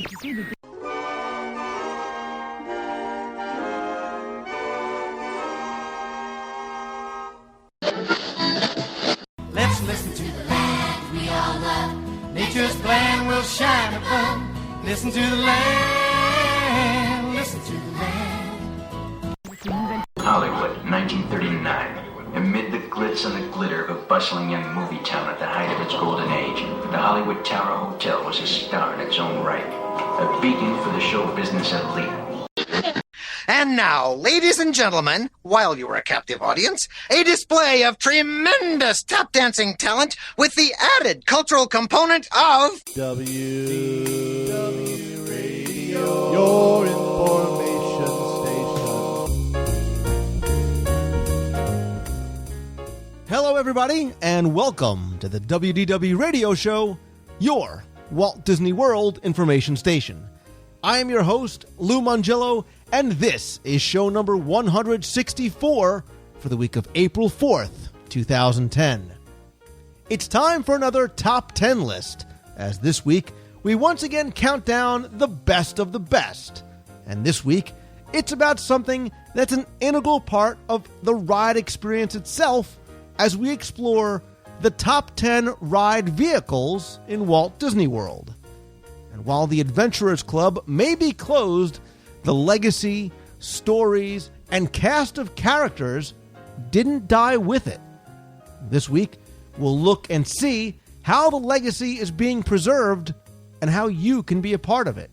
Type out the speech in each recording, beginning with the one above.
Let's listen to the land we all love. Nature's plan will shine above. Listen to the land, listen to the land. Hollywood, 1939. Amid the glitz and the glitter of a bustling young movie town at the height of its golden age, the Hollywood Tower Hotel was a star in its own right, a beacon for the show business elite. And now, ladies and gentlemen, while you are a captive audience, a display of tremendous tap dancing talent with the added cultural component of WDW Radio, your information station. Hello, everybody, and welcome to the WDW Radio Show, your Walt Disney World information station. I am your host, Lou Mangello, and this is show number 164 for the week of April 4th, 2010. It's time for another Top 10 list, as this week we once again count down the best of the best. And this week, it's about something that's an integral part of the ride experience itself as we explore the top 10 ride vehicles in Walt Disney World. And while the Adventurers Club may be closed, the legacy, stories, and cast of characters didn't die with it. This week, we'll look and see how the legacy is being preserved and how you can be a part of it.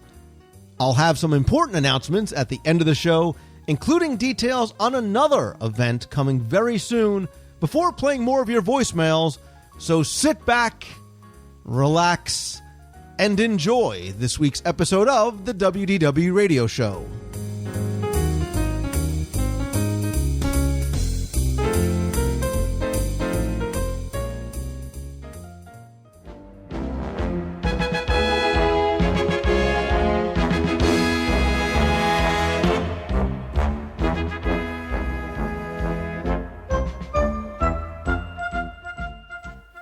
I'll have some important announcements at the end of the show, including details on another event coming very soon before playing more of your voicemails, so sit back, relax, and enjoy this week's episode of the WDW Radio Show.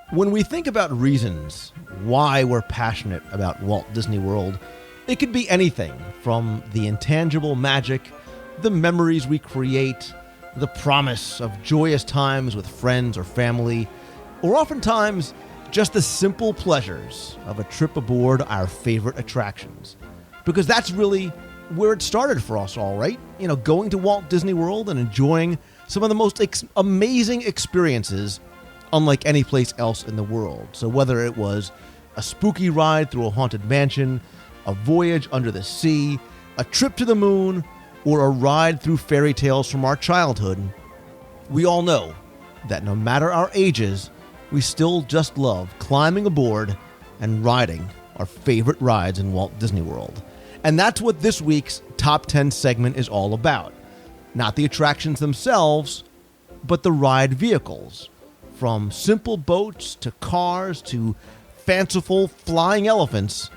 When we think about reasons why we're passionate about Walt Disney World, it could be anything from the intangible magic, the memories we create, the promise of joyous times with friends or family, or oftentimes just the simple pleasures of a trip aboard our favorite attractions. Because that's really where it started for us all, right? You know, going to Walt Disney World and enjoying some of the most amazing experiences unlike any place else in the world. So whether it was a spooky ride through a haunted mansion, a voyage under the sea, a trip to the moon, or a ride through fairy tales from our childhood, we all know that no matter our ages, we still just love climbing aboard and riding our favorite rides in Walt Disney World. And that's what this week's Top 10 segment is all about. Not the attractions themselves, but the ride vehicles. From simple boats to cars to fanciful flying elephants,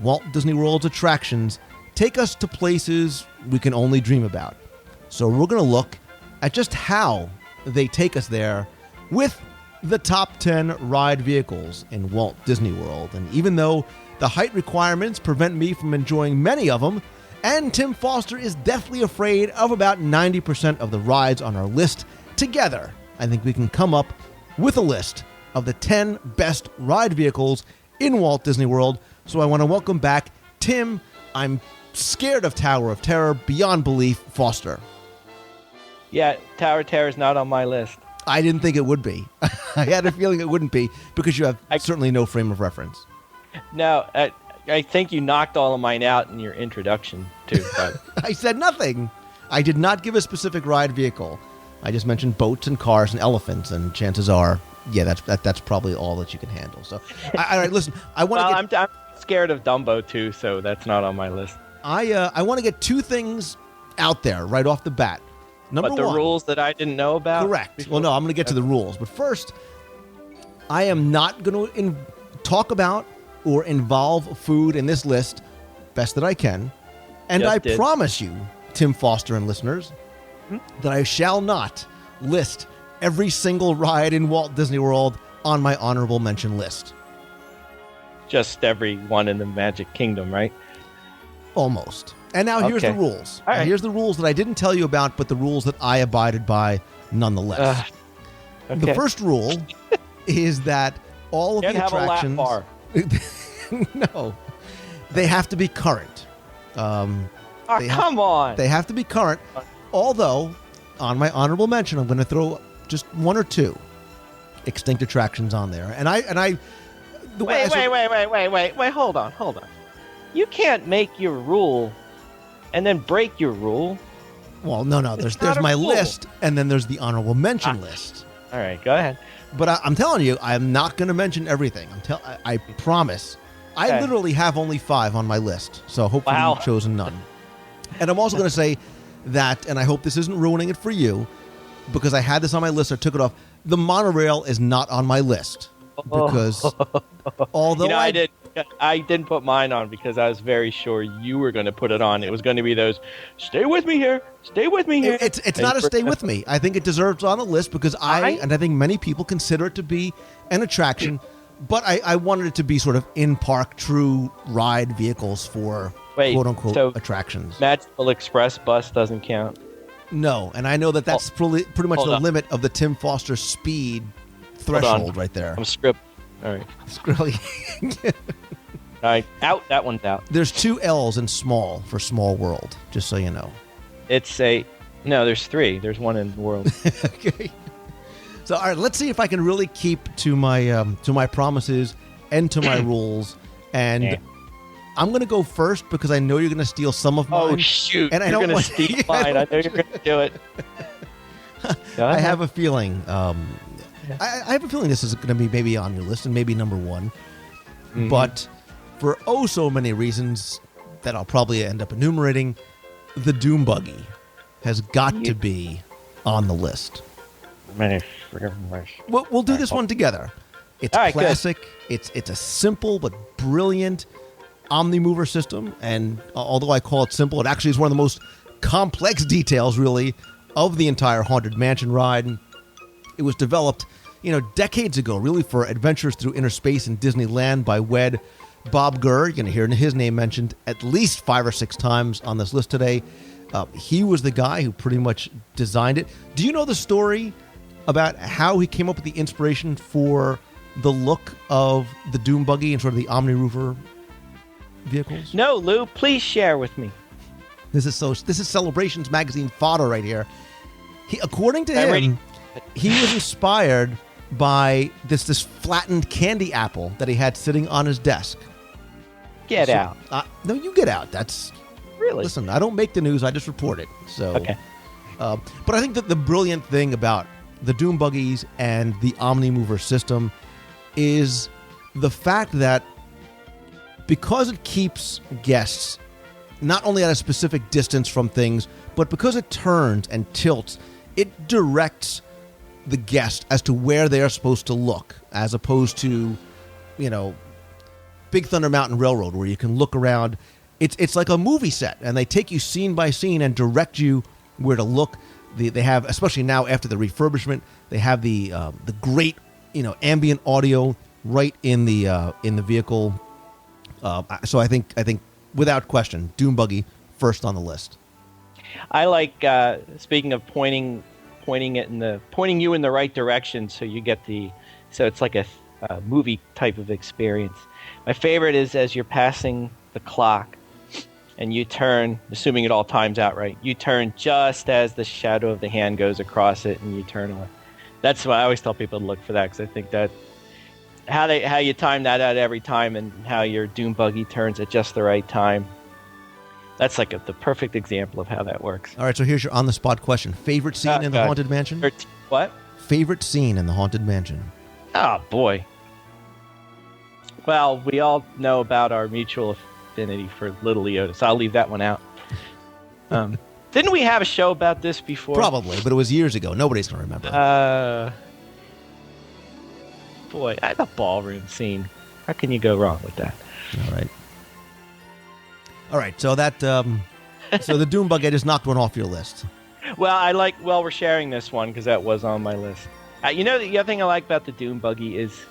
Walt Disney World's attractions take us to places we can only dream about. So we're going to look at just how they take us there with the top 10 ride vehicles in Walt Disney World. And even though the height requirements prevent me from enjoying many of them, and Tim Foster is deathly afraid of about 90% of the rides on our list, together, I think we can come up with a list of the 10 best ride vehicles in Walt Disney World. So I want to welcome back Tim. I'm scared of Tower of Terror beyond belief, Foster. Yeah, Tower of Terror is not on my list. I didn't think it would be. I had a feeling it wouldn't be because you have certainly no frame of reference. No, I think you knocked all of mine out in your introduction, too. But. I said nothing. I did not give a specific ride vehicle. I just mentioned boats and cars and elephants, and chances are, yeah, that's probably all that you can handle. So, all right, listen, I want to I'm scared of Dumbo, too, so that's not on my list. I want to get two things out there right off the bat. Number one. Rules that I didn't know about? Correct. Before? Well, no, I'm going to get to the rules. But first, I am not going to talk about or involve food in this list best that I can. And I promise you, Tim Foster and listeners, that I shall not list every single ride in Walt Disney World on my honorable mention list. Just every one in the Magic Kingdom, right? Almost. And now here's the Okay. rules. All right. Now here's the rules that I didn't tell you about, but the rules that I abided by nonetheless. Okay. The first rule is that all of Can't the have a lap attractions. bar. No, they have to be current. They have- Come on. They have to be current. Although, on my honorable mention, I'm going to throw just one or two extinct attractions on there. And I. The way Wait, hold on. You can't make your rule and then break your rule. Well, no. There's not a my rule. list, and then there's the honorable mention list. All right, go ahead. But I'm telling you, I'm not going to mention everything. I promise. I Okay. literally have only 5 on my list, so hopefully Wow. you've chosen none. And I'm also going to say that, and I hope this isn't ruining it for you, because I had this on my list, I took it off. The monorail is not on my list because although You know, I didn't put mine on because I was very sure you were going to put it on. It was going to be those, stay with me here. It's not a stay with me. I think it deserves on the list because I think many people consider it to be an attraction, but I wanted it to be sort of in-park, true ride vehicles for Wait, quote-unquote so attractions. Magical Express bus doesn't count. No, and I know that's pretty much hold the on. limit of the Tim Foster speed on. threshold right there. I'm script. All right. Really. All right. Out. That one's out. There's 2 L's in small for Small World, just so you know. No, there's 3. There's one in the world. Okay. So, all right, let's see if I can really keep to my promises and to my rules. And Yeah. I'm going to go first because I know you're going to steal some of mine. Oh, shoot. And I You're don't going to want- steal I mine. I don't- know you're going to do it. Go I ahead. have a feeling. I have a feeling this is going to be maybe on your list and maybe number 1. Mm-hmm. But for so many reasons that I'll probably end up enumerating, the Doom Buggy has got to be on the list. We'll do this one together. It's All right, good. classic. It's a simple but brilliant Omnimover system, and although I call it simple, it actually is one of the most complex details, really, of the entire Haunted Mansion ride. It was developed, decades ago, really, for adventures through inner space in Disneyland by WED Bob Gurr. You're going to hear his name mentioned at least 5 or 6 times on this list today. He was the guy who pretty much designed it. Do you know the story about how he came up with the inspiration for the look of the Doom Buggy and sort of the Omnimover vehicles? No, Lou, please share with me. This is Celebrations magazine fodder right here. According to I'm him, ready. he was inspired by this flattened candy apple that he had sitting on his desk. Get out. No, you get out. That's Really? listen. I don't make the news. I just report it. So Okay. But I think that the brilliant thing about the Doom Buggies and the Omnimover system is the fact that because it keeps guests not only at a specific distance from things, but because it turns and tilts, it directs the guest as to where they are supposed to look, as opposed to, Big Thunder Mountain Railroad, where you can look around. It's like a movie set, and they take you scene by scene and direct you where to look. They have, especially now after the refurbishment, they have the great ambient audio right in the vehicle. So I think without question, Doom Buggy first on the list. I like speaking of pointing you in the right direction, so you get so it's like a movie type of experience. My favorite is as you're passing the clock, and you turn, assuming it all times out right. You turn just as the shadow of the hand goes across it, and you turn away. That's why I always tell people to look for that, because I think that how you time that out every time, and how your Doom Buggy turns at just the right time. That's like the perfect example of how that works. All right, so here's your on-the-spot question. Favorite scene in the God. Haunted Mansion? What? Favorite scene in the Haunted Mansion? Oh, boy. Well, we all know about our mutual affinity for Little Leota, so I'll leave that one out. Didn't we have a show about this before? Probably, but it was years ago. Nobody's going to remember. Boy, the ballroom scene. How can you go wrong with that? All right, so that so the Doom Buggy, I just knocked one off your list. Well, we're sharing this one because that was on my list. The other thing I like about the Doom Buggy is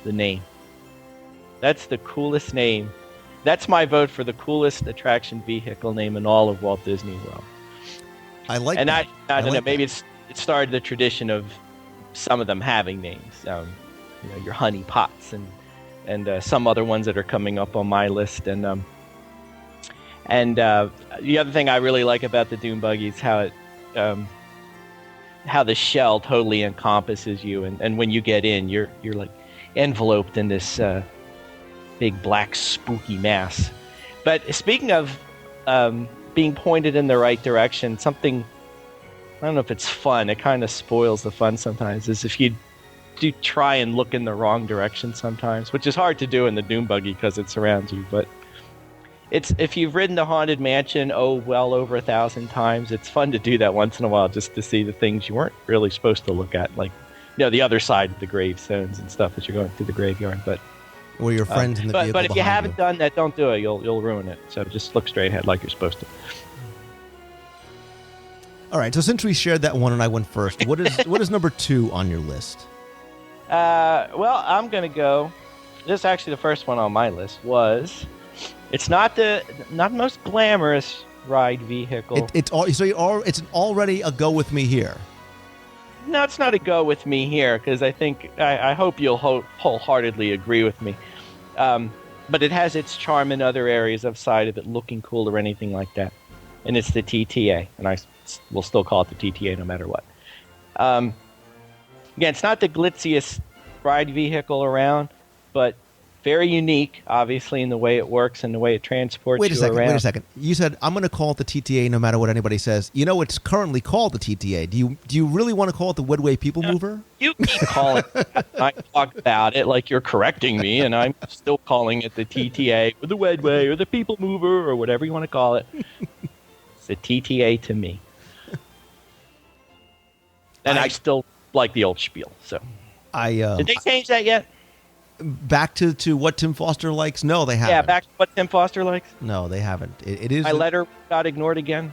the name. That's the coolest name That's my vote for the coolest attraction vehicle name in all of Walt Disney World. I like And that. I don't know, like maybe that. it started the tradition of some of them having names. Your honey pots and some other ones that are coming up on my list. And the other thing I really like about the Dune Buggy is how the shell totally encompasses you, and when you get in, you're like enveloped in this big black spooky mass. But speaking of being pointed in the right direction, something, I don't know if it's fun, it kind of spoils the fun sometimes, is if you do try and look in the wrong direction sometimes, which is hard to do in the Dune Buggy because it surrounds you. But if you've ridden the Haunted Mansion well over 1,000 times, it's fun to do that once in a while just to see the things you weren't really supposed to look at, like the other side of the gravestones and stuff as you're going through the graveyard. But Or your friends in the vehicle but if you behind haven't done that, don't do it. You'll ruin it. So just look straight ahead like you're supposed to. All right, so since we shared that one and I went first, what is number 2 on your list? Well, I'm going to go. This is actually the first one on my list. It's not the most glamorous ride vehicle. It's already a go with me here. No, it's not a go with me here because I hope you'll wholeheartely agree with me. But it has its charm in other areas outside of it looking cool or anything like that. And it's the TTA, and I will still call it the TTA no matter what. Again, it's not the glitziest ride vehicle around, but very unique, obviously, in the way it works and the way it transports you around. Wait a second. You said, I'm going to call it the TTA no matter what anybody says. It's currently called the TTA. Do you really want to call it the Wedway People Mover? You keep calling it. I talk about it like you're correcting me, and I'm still calling it the TTA or the Wedway or the People Mover or whatever you want to call it. It's the TTA to me. And I still like the old spiel. So, did they change that yet? Back to what Tim Foster likes? No, they haven't. Yeah, back to what Tim Foster likes? No, they haven't. It is. My letter got ignored again?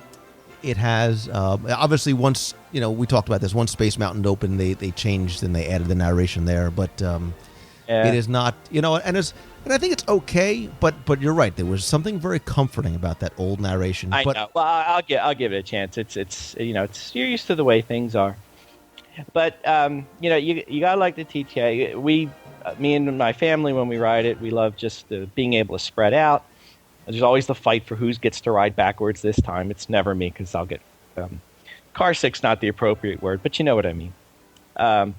It has. Obviously, once, we talked about this. Once Space Mountain opened, they changed and they added the narration there. But it is not, and I think it's okay, but you're right. There was something very comforting about that old narration. I know. Well, I'll give it a chance. It's you're used to the way things are. But, you got to like the TTA. Me and my family, when we ride it, we love just being able to spread out. There's always the fight for who gets to ride backwards this time. It's never me because I'll get car sick's not the appropriate word, but you know what I mean. I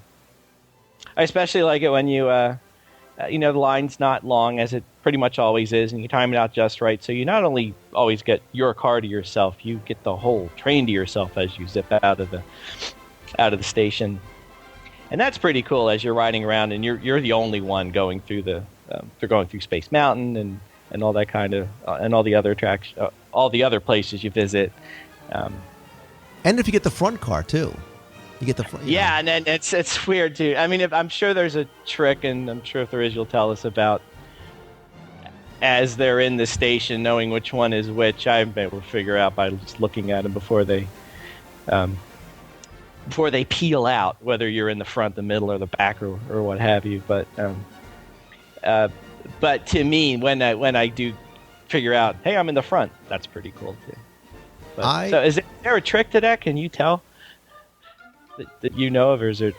especially like it when the line's not long, as it pretty much always is, and you time it out just right. So you not only always get your car to yourself, you get the whole train to yourself as you zip out of the station. And that's pretty cool as you're riding around, and you're the only one going through they're going through Space Mountain and all that kind of and all the other attractions, all the other places you visit. And if you get the front car too, you get the front. Yeah, and then it's weird too. I mean, I'm sure there's a trick, and I'm sure if there is, you'll tell us about. As they're in the station, knowing which one is which, I'm able to figure out by just looking at them before they peel out, whether you're in the front, the middle, or the back, or what have you. But to me, when I do figure out, hey, I'm in the front, that's pretty cool too. So is there a trick to that? Can you tell that you know of, or is it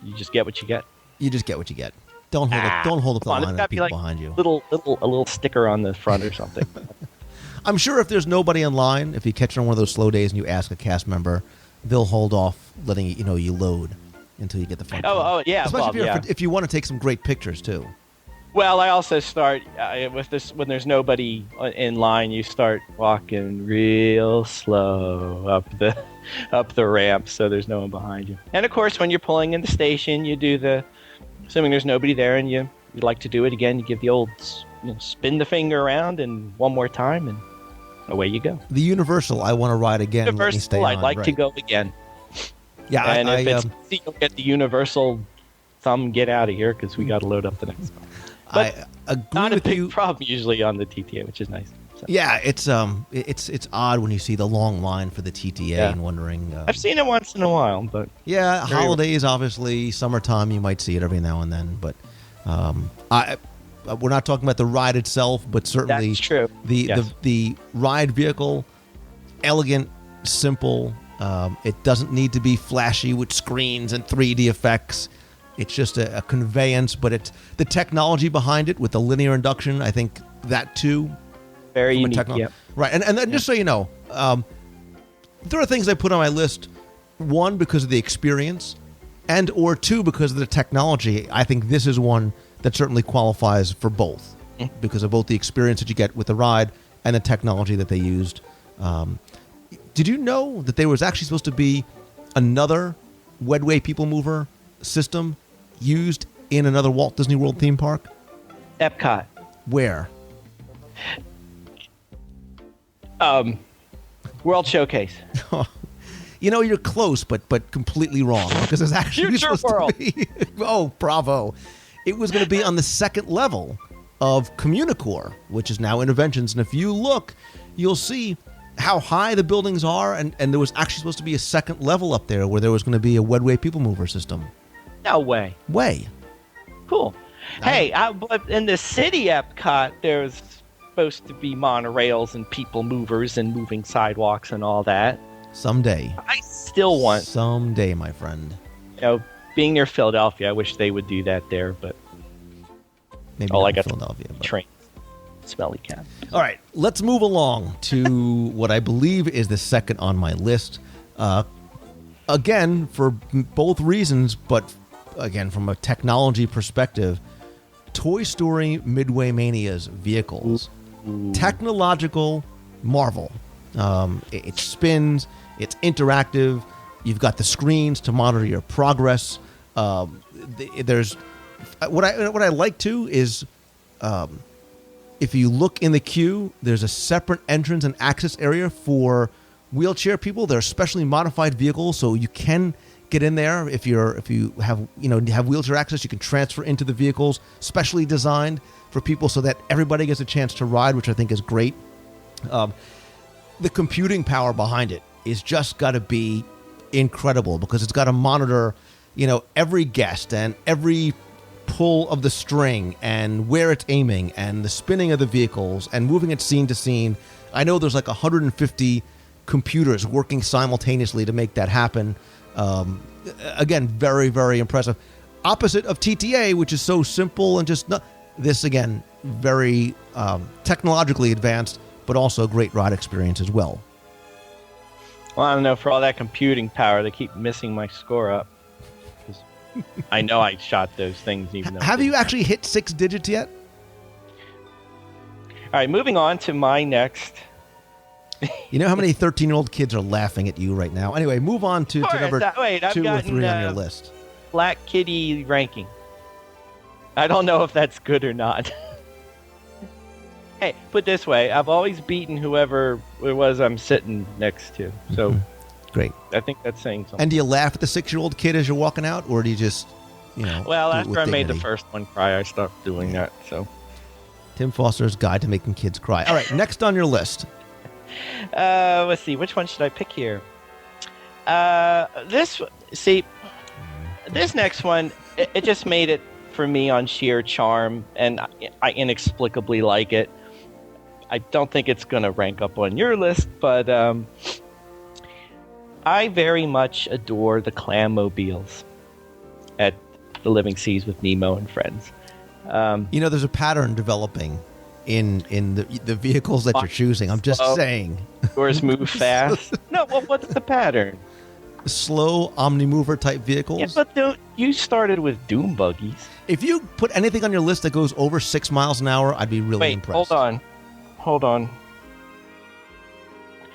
you just get what you get? You just get what you get. Don't hold up the line of people behind you. A little sticker on the front or something. I'm sure if there's nobody in line, if you catch it on one of those slow days and you ask a cast member, they'll hold off letting you load until you get the front. Oh yeah. Especially if you want to take some great pictures too. Well, I also start with this when there's nobody in line. You start walking real slow up the ramp, so there's no one behind you. And of course, when you're pulling in the station, you do assuming there's nobody there, and you'd like to do it again. You give the old spin the finger around and one more time, and away you go. The Universal, I want to ride again. Universal, I'd like to go again. Yeah, and if it's easy, you'll get the Universal. Get out of here because we got to load up the next one. But I agree not with a big you. problem usually on the TTA, which is nice. So. Yeah, it's odd when you see the long line for the TTA and wondering. I've seen it once in a while, but holidays, obviously, summertime, you might see it every now and then. But We're not talking about the ride itself, but certainly That's true. The ride vehicle, elegant, simple. It doesn't need to be flashy with screens and 3D effects. It's just a conveyance, but it's the technology behind it with the linear induction. I think that too. Very unique. Right, and then just so you know, there are things I put on my list. One, because of the experience, and or two, because of the technology. I think this is one that certainly qualifies for both, because of both the experience that you get with the ride and the technology that they used. Did you know that there was actually supposed to be another Wedway People Mover system used in another Walt Disney World theme park? Epcot. Where? World Showcase. You know, you're close, but completely wrong, because it's actually Future supposed World. to be. Oh, bravo! It was going to be on the second level of Communicore, which is now Interventions, and if you look, you'll see how high the buildings are, and there was actually supposed to be a second level up there where there was going to be a Wedway People Mover system. No way. Cool. Hey, but in the city Epcot, there's supposed to be monorails and people movers and moving sidewalks and all that. Someday. I still want. Someday, my friend. You know, being near Philadelphia, I wish they would do that there, but Maybe all not I in got Philadelphia. But. train. Smelly cat. All right, let's move along to what I believe is the second on my list. Again, for both reasons, but again, from a technology perspective, Toy Story Midway Mania's vehicles. Technological marvel. It spins, it's interactive, you've got the screens to monitor your progress. There's what I like too is if you look in the queue, there's a separate entrance and access area for wheelchair people. They're specially modified vehicles, so you can get in there if you have wheelchair access. You can transfer into the vehicles, specially designed for people so that everybody gets a chance to ride, which I think is great. The computing power behind it is just got to be incredible, because it's got to monitor, every guest and every pull of the string and where it's aiming and the spinning of the vehicles and moving it scene to scene. I know there's like 150 computers working simultaneously to make that happen. Again, very, very impressive. Opposite of TTA, which is so simple and just this, again, very technologically advanced, but also a great ride experience as well. Well, I don't know, for all that computing power, they keep missing my score up. I know I shot those things even though... Have you actually hit 6 digits yet? All right, moving on to my next... You know how many 13-year-old kids are laughing at you right now? Anyway, move on to number 2 or 3 on your list. Black Kitty ranking. I don't know if that's good or not. Hey, put it this way, I've always beaten whoever it was I'm sitting next to. So, Great. I think that's saying something. And do you laugh at the 6-year-old kid as you're walking out, or do you just, Well, after I made the first one cry, I stopped doing that. So, Tim Foster's Guide to Making Kids Cry. All right, next on your list. Let's see, which one should I pick here? This next one, it just made it for me on sheer charm, and I inexplicably like it. I don't think it's going to rank up on your list, but I very much adore the Clam-mobiles at the Living Seas with Nemo and Friends. There's a pattern developing in the vehicles that you're choosing. I'm just saying. Yours move fast. No, well, what's the pattern? Slow Omnimover type vehicles. Yeah, but you started with Doom buggies. If you put anything on your list that goes over 6 miles an hour, I'd be really impressed. Hold on.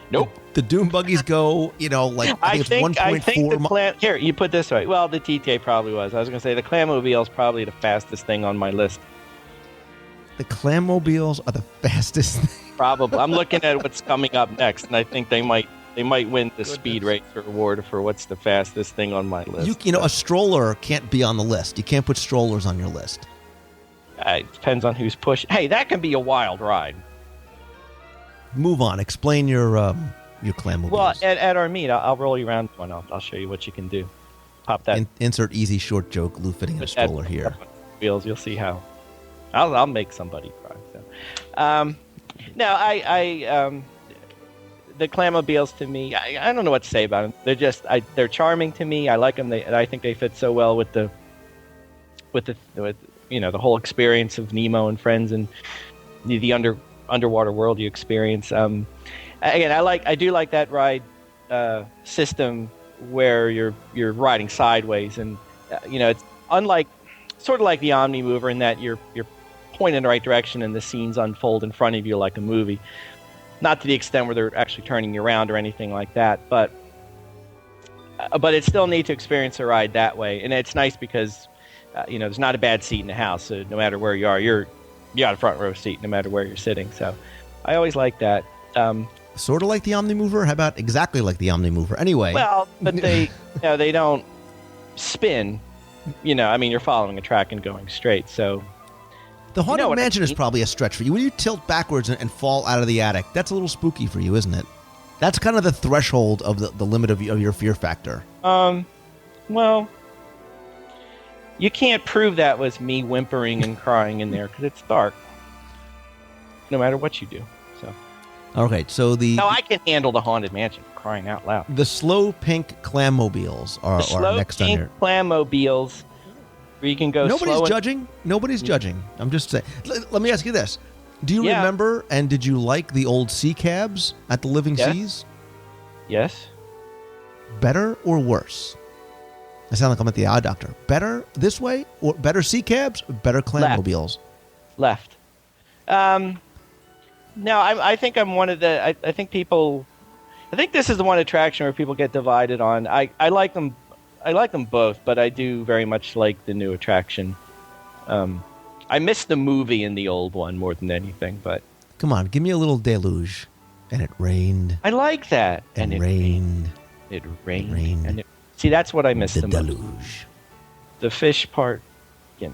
Nope. The Doom buggies go, I think it's 1.4 Here, you put this way. Well, the TTA probably was. I was going to say the Clam-mobile is probably the fastest thing on my list. The Clam-mobiles are the fastest thing. Probably. I'm looking at what's coming up next, and I think they might win the speed racer award for what's the fastest thing on my list. A stroller can't be on the list. You can't put strollers on your list. It depends on who's pushing. Hey, that can be a wild ride. Move on. Explain your Clam-mobiles. Well, at our meet, I'll roll you around one. I'll show you what you can do. Pop that. Insert easy short joke, Lou fitting in a stroller here. Wheels, you'll see how I'll make somebody cry. So, no, I the Claymobiles to me, I don't know what to say about them. They're charming to me. I like them. I think they fit so well with the the whole experience of Nemo and friends and the underwater world you experience. Again, I do like that ride system where you're riding sideways, and it's sort of like the Omni Mover in that you're pointed in the right direction and the scenes unfold in front of you like a movie. Not to the extent where they're actually turning you around or anything like that, but it's still neat to experience a ride that way. And it's nice because there's not a bad seat in the house, so no matter where you are, you got a front row seat no matter where you're sitting. So I always like that. Sort of like the Omni Mover? How about exactly like the Omni Mover? Anyway. Well, but they they don't spin. You're following a track and going straight, so... The Haunted Mansion is probably a stretch for you. When you tilt backwards and fall out of the attic, that's a little spooky for you, isn't it? That's kind of the threshold of the limit of your fear factor. Well, you can't prove that was me whimpering and crying in there because it's dark. No matter what you do. So. Okay, so No, I can handle the Haunted Mansion, crying out loud. The slow pink Clammobiles are next on your... The slow pink Clammobiles... Where you can go Nobody's judging. Nobody's judging. I'm just saying. Let me ask you this. Do you remember and did you like the old sea cabs at the Living Seas? Yes. Better or worse? I sound like I'm at the Eye Doctor. Better this way? Or better sea cabs? Better Clammobiles? Left. No, I think I'm one of the... I think people... I think this is the one attraction where people get divided on. I like them... I like them both, but I do very much like the new attraction. I miss the movie in the old one more than anything, but... Come on, give me a little deluge. And it rained. I like that. And it rained. It rained. And see, that's what I miss the deluge. most. The fish part, All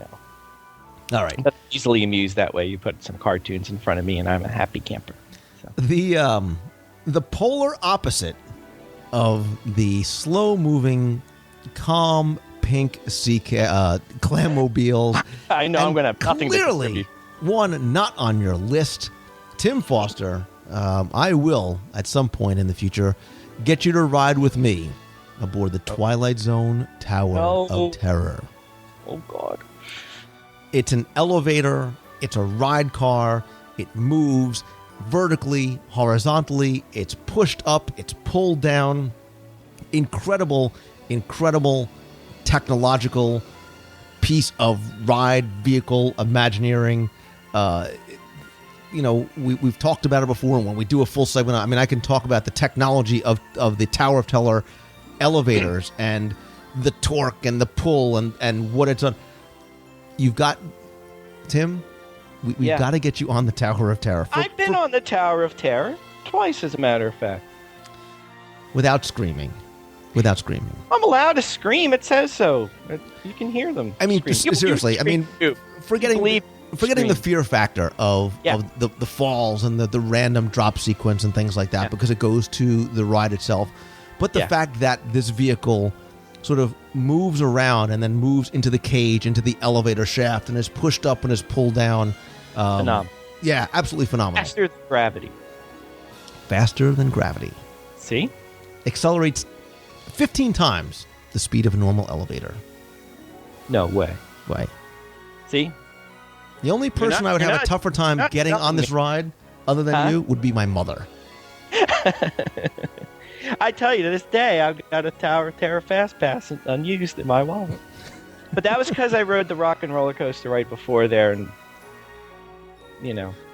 right. I'm easily amused that way. You put some cartoons in front of me, and I'm a happy camper. So. The polar opposite of the slow-moving... calm pink Clammobiles. I know I'm going to have nothing clearly to contribute. One not on your list. Tim Foster, I will at some point in the future get you to ride with me aboard the Twilight Zone Tower of Terror. Oh God! It's an elevator. It's a ride car. It moves vertically, horizontally. It's pushed up. It's pulled down. Incredible technological piece of ride vehicle imagineering. We've talked about it before, and when we do a full segment, I can talk about the technology of the Tower of Terror elevators and the torque and the pull and what it's on. You've got, Tim, we've got to get you on the Tower of Terror. I've been on the Tower of Terror twice, as a matter of fact. Without screaming. I'm allowed to scream. It says so. You can hear them. Seriously. Forgetting the fear factor of the falls and the random drop sequence and things like that, because it goes to the ride itself. But the fact that this vehicle sort of moves around and then moves into the cage, into the elevator shaft, and is pushed up and is pulled down. Phenomenal. Yeah, absolutely phenomenal. Faster than gravity. See? Accelerates 15 times the speed of a normal elevator. No way. See? The only person I would have a tougher time getting on this ride, other than you, would be my mother. I tell you, to this day, I've got a Tower of Terror Fast Pass unused in my wallet. But that was because I rode the Rock and Roller Coaster right before there, and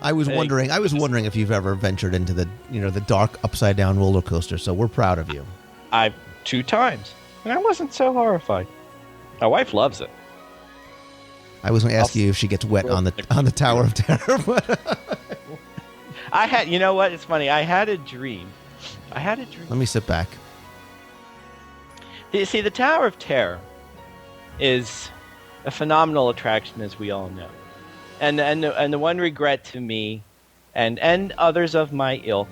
I was wondering if you've ever ventured into the dark upside down roller coaster. So we're proud of you. I've 2 times, and I wasn't so horrified. My wife loves it. I was going to ask you if she gets wet on the Tower of Terror. But I had, you know what? It's funny. I had a dream. Let me sit back. See, the Tower of Terror is a phenomenal attraction, as we all know. And the one regret to me, and others of my ilk,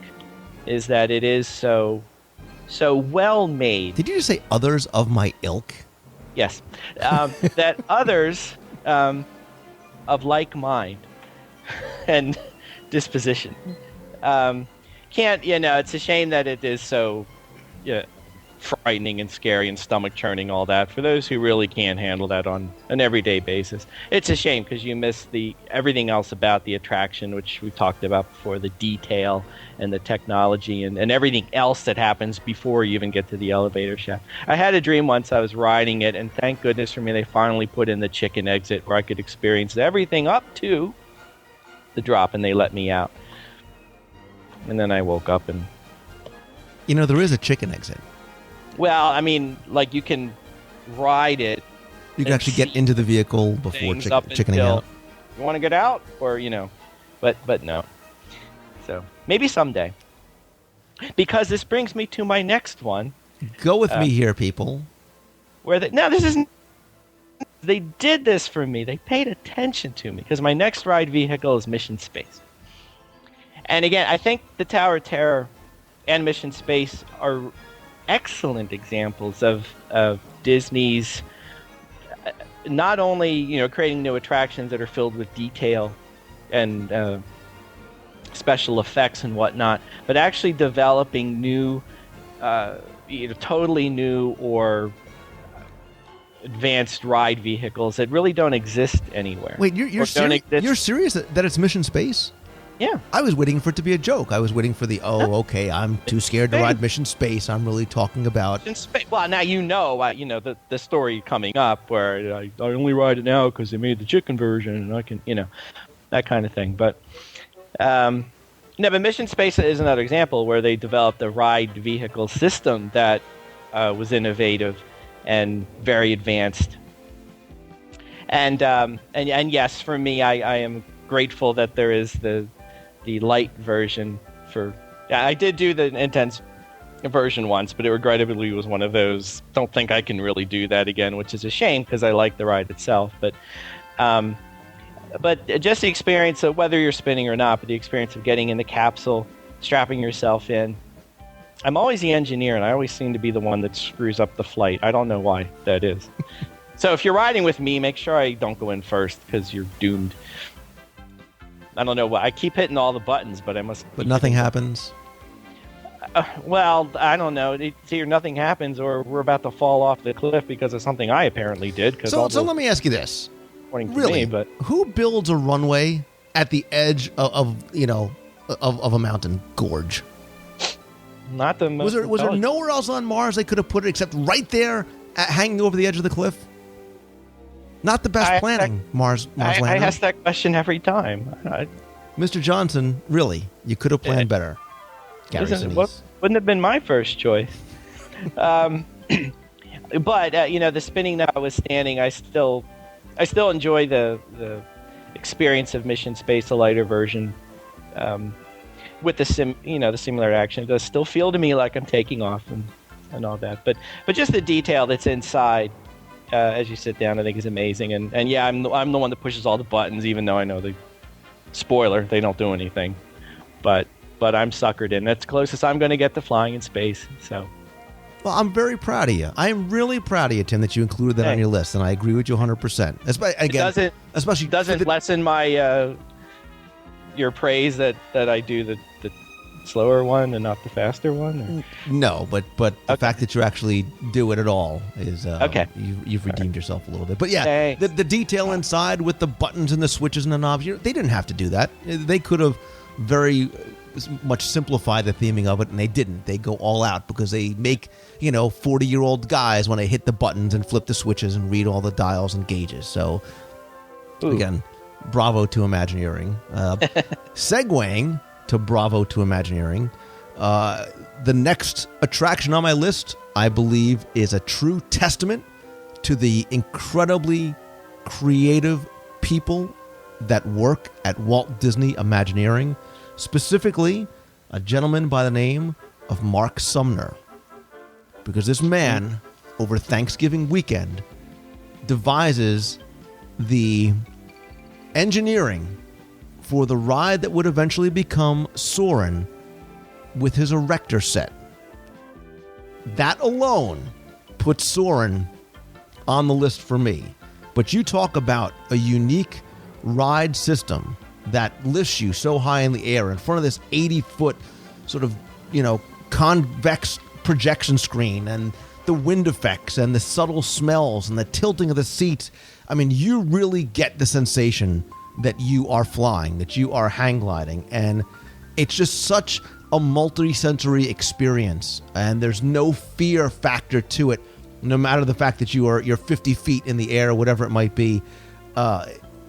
is that it is so well made. Did you just say others of my ilk? Yes. That others of like mind and disposition. Can't, it's a shame that it is so frightening and scary and stomach churning, all that. For those who really can't handle that on an everyday basis, it's a shame because you miss everything else about the attraction, which we talked about before, the detail and the technology and everything else that happens before you even get to the elevator shaft. I had a dream once I was riding it, and thank goodness for me, they finally put in the chicken exit where I could experience everything up to the drop, and they let me out. And then I woke up and... there is a chicken exit. Well, I mean, like, you can ride it. You can actually get into the vehicle before chickening out. You want to get out? Or, but no. So, maybe someday. Because this brings me to my next one. Go with me here, people. This isn't... They did this for me. They paid attention to me. Because my next ride vehicle is Mission Space. And again, I think the Tower of Terror and Mission Space are excellent examples of Disney's not only creating new attractions that are filled with detail and special effects and whatnot, but actually developing new, totally new or advanced ride vehicles that really don't exist anywhere. Wait, you're serious that it's Mission Space? Yeah. I was waiting for it to be a joke. I was waiting for okay, I'm too scared to ride Mission Space. I'm really talking about... Well, now the story coming up where I only ride it now because they made the chicken version and I can, that kind of thing. But, but Mission Space is another example where they developed a ride vehicle system that was innovative and very advanced. And yes, for me, I am grateful that there is the light version for... I did do the intense version once, but it regrettably was one of those, don't think I can really do that again, which is a shame because I like the ride itself. But just the experience of whether you're spinning or not, but the experience of getting in the capsule, strapping yourself in. I'm always the engineer, and I always seem to be the one that screws up the flight. I don't know why that is. So if you're riding with me, make sure I don't go in first because you're doomed. I don't know why. I keep hitting all the buttons, but I must... But nothing happens? Well, I don't know. It's either nothing happens or we're about to fall off the cliff because of something I apparently did. So let me ask you this. Really, me, who builds a runway at the edge of a mountain gorge? Not the most... Was there nowhere else on Mars they could have put it except right there, hanging over the edge of the cliff? Not the best planning, Mars lander. I ask that question every time. Mr. Johnson, really, you could have planned better. Wouldn't have been my first choice. But the spinning notwithstanding, I still enjoy the experience of Mission Space, the lighter version, with the similar action. It does still feel to me like I'm taking off and all that. But just the detail that's inside. As you sit down, I think is amazing, and yeah, I'm the one that pushes all the buttons, even though I know spoiler, they don't do anything, but I'm suckered in. That's the closest I'm going to get to flying in space. So, well, I'm very proud of you. I am really proud of you, Tim, that you included that on your list, and I agree with you 100%. Especially doesn't lessen my your praise that I do the slower one and not the faster one? Or? No, but the fact that you actually do it at all is okay. You've redeemed yourself a little bit. But yeah, the detail inside with the buttons and the switches and the knobs, they didn't have to do that. They could have very much simplified the theming of it, and they didn't. They go all out because they make 40-year-old guys want to hit the buttons and flip the switches and read all the dials and gauges. So again, bravo to Imagineering. Segueing to bravo to Imagineering. The next attraction on my list, I believe, is a true testament to the incredibly creative people that work at Walt Disney Imagineering, specifically a gentleman by the name of Mark Sumner. Because this man, over Thanksgiving weekend, devises the engineering for the ride that would eventually become Soarin' with his erector set. That alone puts Soarin' on the list for me. But you talk about a unique ride system that lifts you so high in the air in front of this 80-foot sort of, convex projection screen, and the wind effects and the subtle smells and the tilting of the seats. I mean, you really get the sensation that you are flying, that you are hang gliding, and it's just such a multi-sensory experience, and there's no fear factor to it, no matter the fact that you're 50 feet in the air or whatever it might be.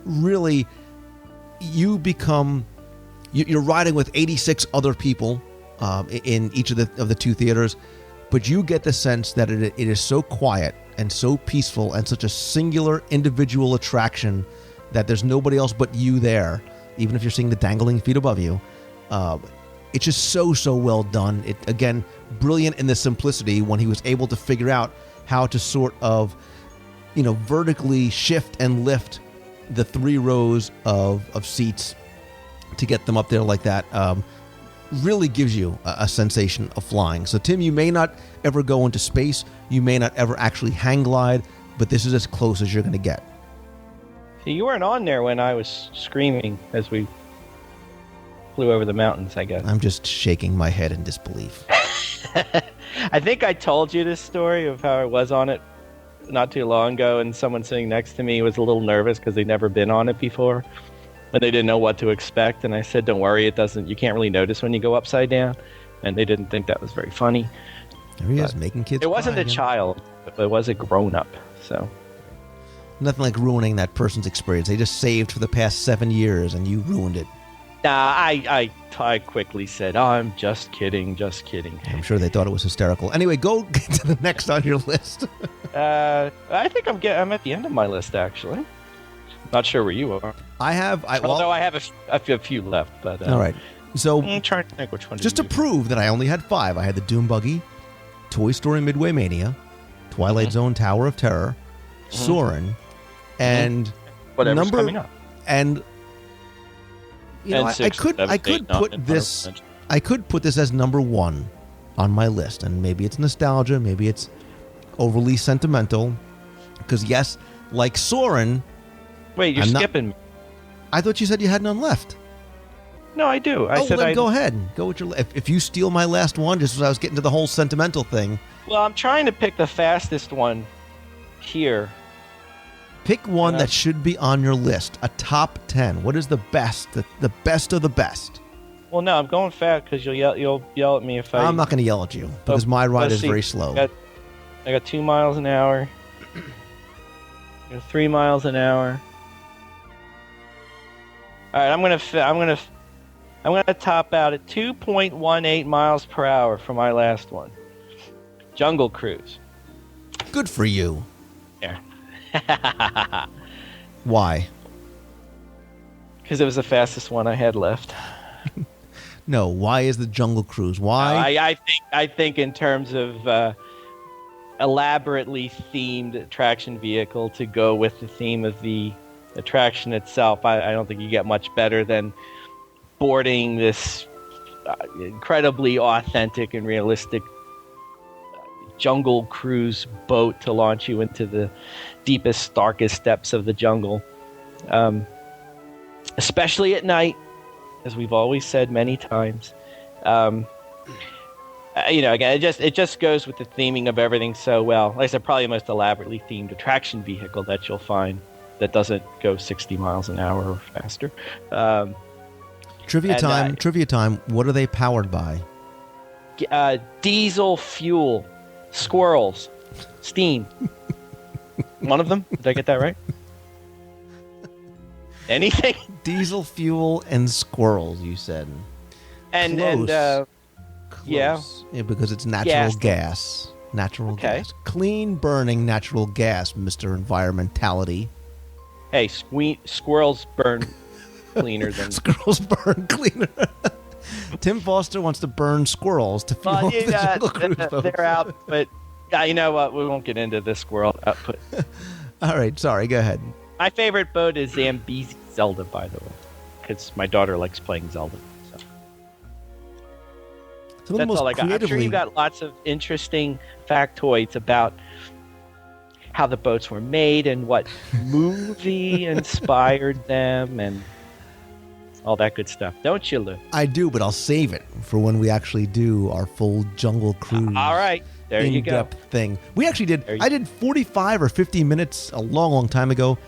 Really, you're riding with 86 other people in each of the two theaters, but you get the sense that it is so quiet and so peaceful and such a singular individual attraction that there's nobody else but you there, even if you're seeing the dangling feet above you. It's just so well done. It, again, brilliant in the simplicity when he was able to figure out how to sort of, vertically shift and lift the 3 rows of seats to get them up there like that. Really gives you a sensation of flying. So, Tim, you may not ever go into space. You may not ever actually hang glide, but this is as close as you're going to get. See, you weren't on there when I was screaming as we flew over the mountains, I guess. I'm just shaking my head in disbelief. I think I told you this story of how I was on it not too long ago, and someone sitting next to me was a little nervous because they'd never been on it before, and they didn't know what to expect. And I said, "Don't worry, you can't really notice when you go upside down." And they didn't think that was very funny. There he is, making kids. It wasn't cry a child, but it was a grown-up. So nothing like ruining that person's experience. They just saved for the past 7 years, and you ruined it. Nah, I quickly said, "Oh, I'm just kidding." I'm sure they thought it was hysterical. Anyway, go get to the next on your list. I think I'm at the end of my list, actually. Not sure where you are. Although I have a few left, but all right. So I'm trying to think which one. Just to prove that I only had 5, I had the Doom Buggy, Toy Story Midway Mania, Twilight Zone Tower of Terror, Soarin', and whatever's coming up. And I could put this as number 1 on my list, and maybe it's nostalgia, maybe it's overly sentimental, because yes, like Soarin'. Wait, you're skipping me. I thought you said you had none left. No, I do. Go ahead. Go with your. If you steal my last one, just as I was getting to the whole sentimental thing. Well, I'm trying to pick the fastest one here. Pick one that should be on your list. A top 10. What is the best? The best of the best. Well, no, I'm going fast because you'll yell at me if I. I'm not going to yell at you because my ride is very slow. I got 2 miles an hour. I got 3 miles an hour. All right, I'm gonna top out at 2.18 miles per hour for my last one. Jungle Cruise. Good for you. Yeah. Why? Because it was the fastest one I had left. No, why is the Jungle Cruise? Why? I think in terms of elaborately themed attraction vehicle to go with the theme of the attraction itself, I don't think you get much better than boarding this incredibly authentic and realistic Jungle Cruise boat to launch you into the deepest, darkest depths of the jungle. Especially at night, as we've always said many times. Again, it just goes with the theming of everything so well. Like I said, probably the most elaborately themed attraction vehicle that you'll find that doesn't go 60 miles an hour or faster. Trivia time. What are they powered by? Diesel fuel, squirrels, steam. One of them? Did I get that right? Anything? Diesel fuel and squirrels, you said. Close. Yeah, because it's natural gas. Natural gas. Clean burning natural gas, Mr. Environmentality. Hey, squirrels burn cleaner than... Squirrels burn cleaner. Tim Foster wants to burn squirrels to fuel the Jungle Cruise boat. They're out, but you know what? We won't get into the squirrel output. All right, sorry, go ahead. My favorite boat is Zambezi Zelda, by the way, because my daughter likes playing Zelda. So. That's all I got. I'm sure you got lots of interesting factoids about how the boats were made and what movie inspired them and all that good stuff. Don't you, Lou? I do, but I'll save it for when we actually do our full Jungle Cruise. All right. There you go. In-depth thing. We actually did. I did 45 or 50 minutes a long, long time ago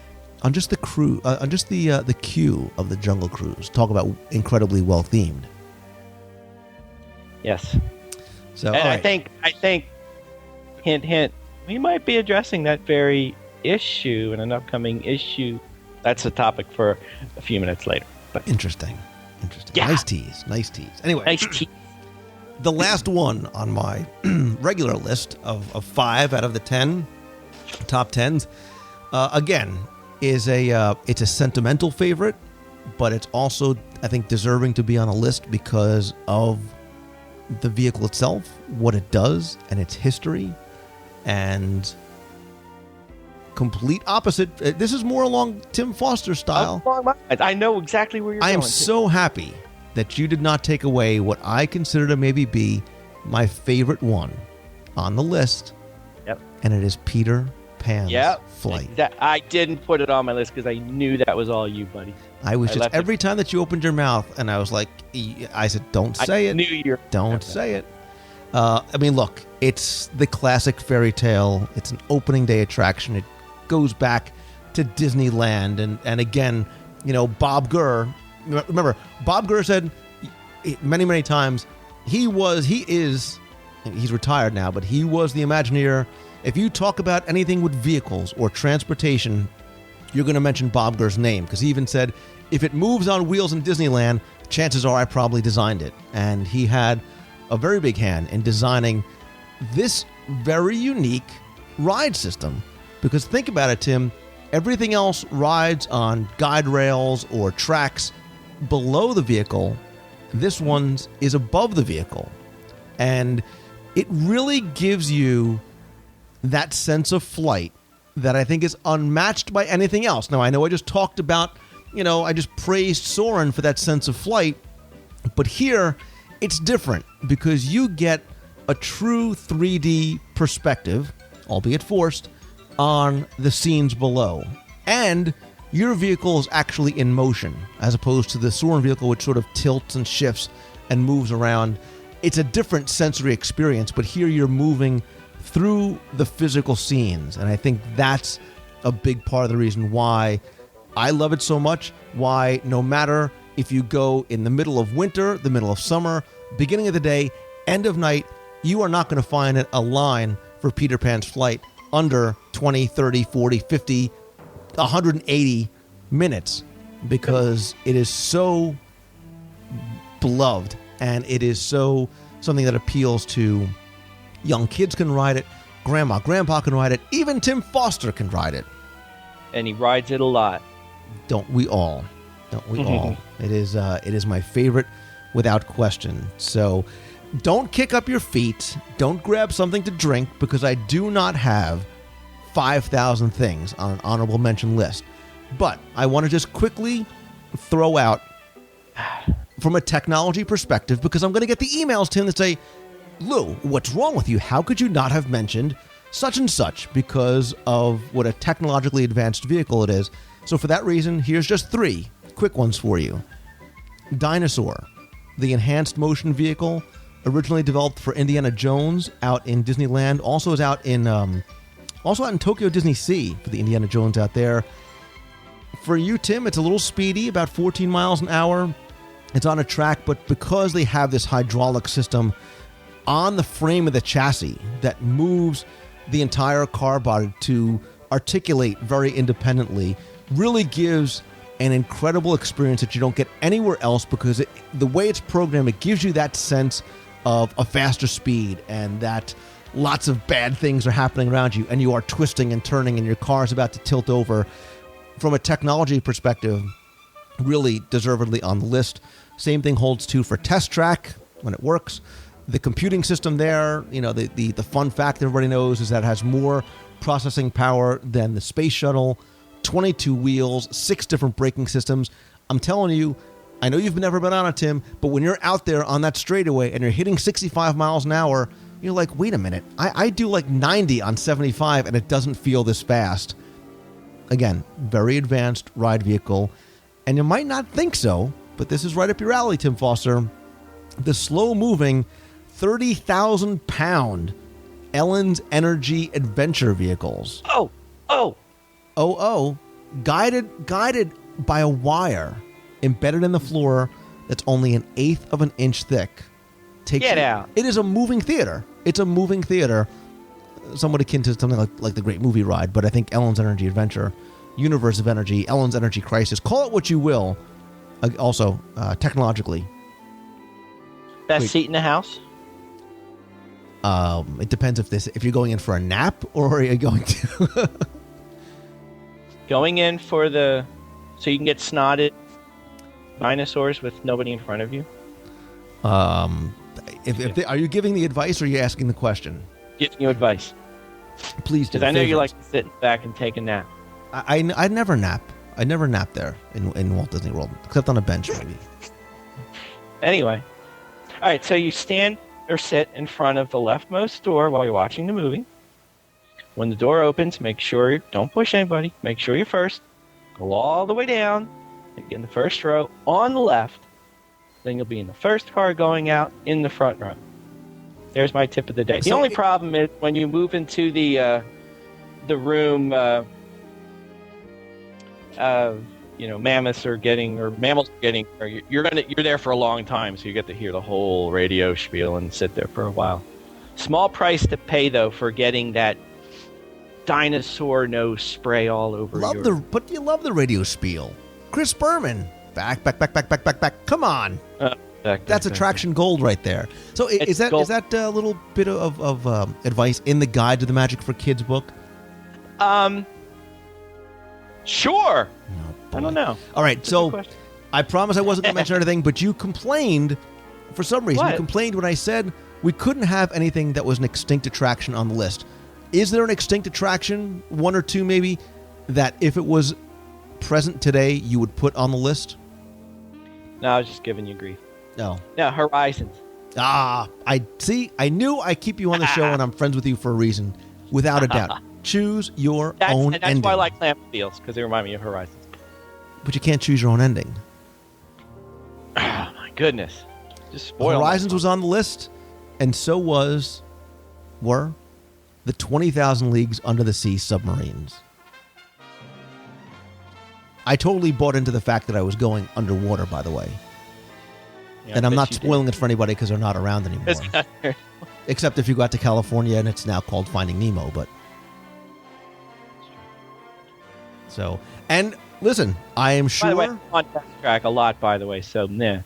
on just the crew, on just the queue of the Jungle Cruise. Talk about incredibly well themed. Yes. So, and right. I think, hint, hint, we might be addressing that very issue in an upcoming issue. That's a topic for a few minutes later. But Interesting. Yeah. Nice tease. Anyway. nice tease. The last one on my regular list of 5 out of the 10 top 10s, again, is it's a sentimental favorite, but it's also, I think, deserving to be on a list because of the vehicle itself, what it does, and its history, and complete opposite. This is more along Tim Foster style. I know exactly where you're going. I am so happy that you did not take away what I consider to maybe be my favorite one on the list. Yep. And it is Peter Pan's Flight. I didn't put it on my list because I knew that was all you, buddy. I was just every time that you opened your mouth, and I was like, I said, "Don't say it. Don't say it." I mean, look, it's the classic fairy tale. It's an opening day attraction. It goes back to Disneyland, and again, Bob Gurr. Remember, Bob Gurr said many, many times he's retired now, but he was the Imagineer. If you talk about anything with vehicles or transportation, you're going to mention Bob Gurr's name, because he even said, if it moves on wheels in Disneyland, chances are I probably designed it. And he had a very big hand in designing this very unique ride system. Because think about it, Tim, everything else rides on guide rails or tracks below the vehicle. This one is above the vehicle. And it really gives you that sense of flight that I think is unmatched by anything else. Now, I know I just talked about, I just praised Soarin' for that sense of flight, but here it's different because you get a true 3D perspective, albeit forced, on the scenes below. And your vehicle is actually in motion, as opposed to the Soarin' vehicle, which sort of tilts and shifts and moves around. It's a different sensory experience, but here you're moving through the physical scenes. And I think that's a big part of the reason why I love it so much, why no matter if you go in the middle of winter, the middle of summer, beginning of the day, end of night, you are not going to find a line for Peter Pan's Flight under 20, 30, 40, 50, 180 minutes, because it is so beloved and it is so something that appeals to young kids. Can ride it, grandpa can ride it, even Tim Foster can ride it. And he rides it a lot. Don't we all? It is my favorite without question. So don't kick up your feet. Don't grab something to drink, because I do not have 5,000 things on an honorable mention list. But I want to just quickly throw out from a technology perspective, because I'm going to get the emails, Tim, that say, Lou, what's wrong with you? How could you not have mentioned such and such because of what a technologically advanced vehicle it is? So for that reason, here's just 3 quick ones for you. Dinosaur, the enhanced motion vehicle, originally developed for Indiana Jones out in Disneyland, also is out in Tokyo Disney Sea for the Indiana Jones out there. For you, Tim, it's a little speedy, about 14 miles an hour. It's on a track, but because they have this hydraulic system on the frame of the chassis that moves the entire car body to articulate very independently, really gives an incredible experience that you don't get anywhere else, because the way it's programmed, it gives you that sense of a faster speed and that lots of bad things are happening around you and you are twisting and turning and your car is about to tilt over. From a technology perspective, really deservedly on the list. Same thing holds true for Test Track when it works. The computing system there, the fun fact everybody knows is that it has more processing power than the space shuttle, 22 wheels, 6 different braking systems. I'm telling you, I know you've never been on it, Tim, but when you're out there on that straightaway and you're hitting 65 miles an hour, You're like, wait a minute, I do like 90 on 75 and it doesn't feel this fast. Again, very advanced ride vehicle. And you might not think so, but this is right up your alley, Tim Foster. The slow-moving 30,000-pound Ellen's Energy adventure vehicles. Guided by a wire embedded in the floor that's only 1/8 of an inch thick. Get out. It is a moving theater. It's a moving theater, somewhat akin to something like the Great Movie Ride, but I think Ellen's Energy Adventure, Universe of Energy, Ellen's Energy Crisis, call it what you will, also technologically. Best seat in the house? It depends if you're going in for a nap or are you going to... Going in for so you can get snotted dinosaurs with nobody in front of you? Are you giving the advice or are you asking the question? Giving you advice. Please do. Because I know you like to sit back and take a nap. I never nap. I never nap there in Walt Disney World, except on a bench maybe. Anyway. All right, so you stand or sit in front of the leftmost door while you're watching the movie. When the door opens, make sure don't push anybody. Make sure you're first. Go all the way down. Get in the first row on the left. Then you'll be in the first car going out in the front row. There's my tip of the day. The only problem is when you move into the room, mammals are getting, or you're there for a long time, so you get to hear the whole radio spiel and sit there for a while. Small price to pay though for getting that dinosaur nose spray all over But you love the radio spiel. Chris Berman, back. Come on, that's attraction gold right there. So is that a little bit of advice in the Guide to the Magic for Kids book? Sure. Oh, I don't know. All right, so I promise I wasn't going to mention anything, but you complained for some reason. What? You complained when I said we couldn't have anything that was an extinct attraction on the list. Is there an extinct attraction, one or two maybe, that if it was present today you would put on the list? No, I was just giving you grief. No. No, Horizons. I knew I keep you on the show and I'm friends with you for a reason, without a doubt. Choose your own ending. That's why I like Clamp Fields, because they remind me of Horizons. But you can't choose your own ending. Oh, my goodness. Just spoil Horizons was on the list, and so were the 20,000 Leagues Under the Sea submarines. I totally bought into the fact that I was going underwater, by the way. Yeah, and I'm not spoiling it for anybody because they're not around anymore. Except if you got to California and it's now called Finding Nemo, but... So, and listen, I am sure... By the way, on Fast Track a lot, by the way, so, nah.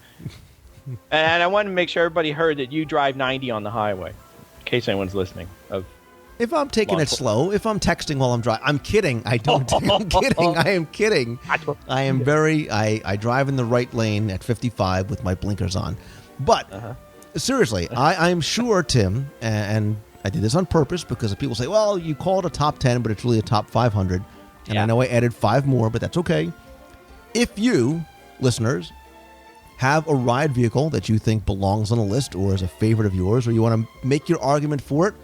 And I wanted to make sure everybody heard that you drive 90 on the highway, in case anyone's listening. If I'm taking it slow, if I'm texting while I'm driving... I'm kidding. I'm kidding. I am kidding. I am I drive in the right lane at 55 with my blinkers on. But, seriously, I am sure, Tim, and I did this on purpose because people say, well, you call it a top 10, but it's really a top 500. And I know I added 5 more, but that's okay. If you, listeners, have a ride vehicle that you think belongs on a list or is a favorite of yours, or you want to make your argument for it,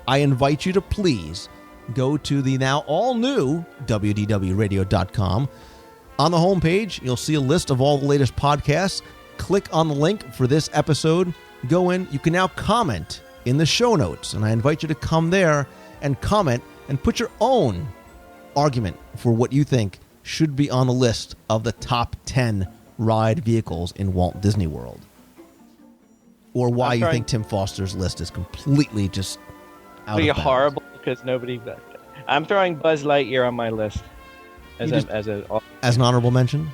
I invite you to please go to the now all-new WDWradio.com. On the homepage, you'll see a list of all the latest podcasts. Click on the link for this episode. Go in. You can now comment in the show notes, and I invite you to come there and comment and put your own argument for what you think should be on the list of the top 10 ride vehicles in Walt Disney World. Or why you think Tim Foster's list is completely just out of bounds. Horrible because nobody... I'm throwing Buzz Lightyear on my list as an honorable mention?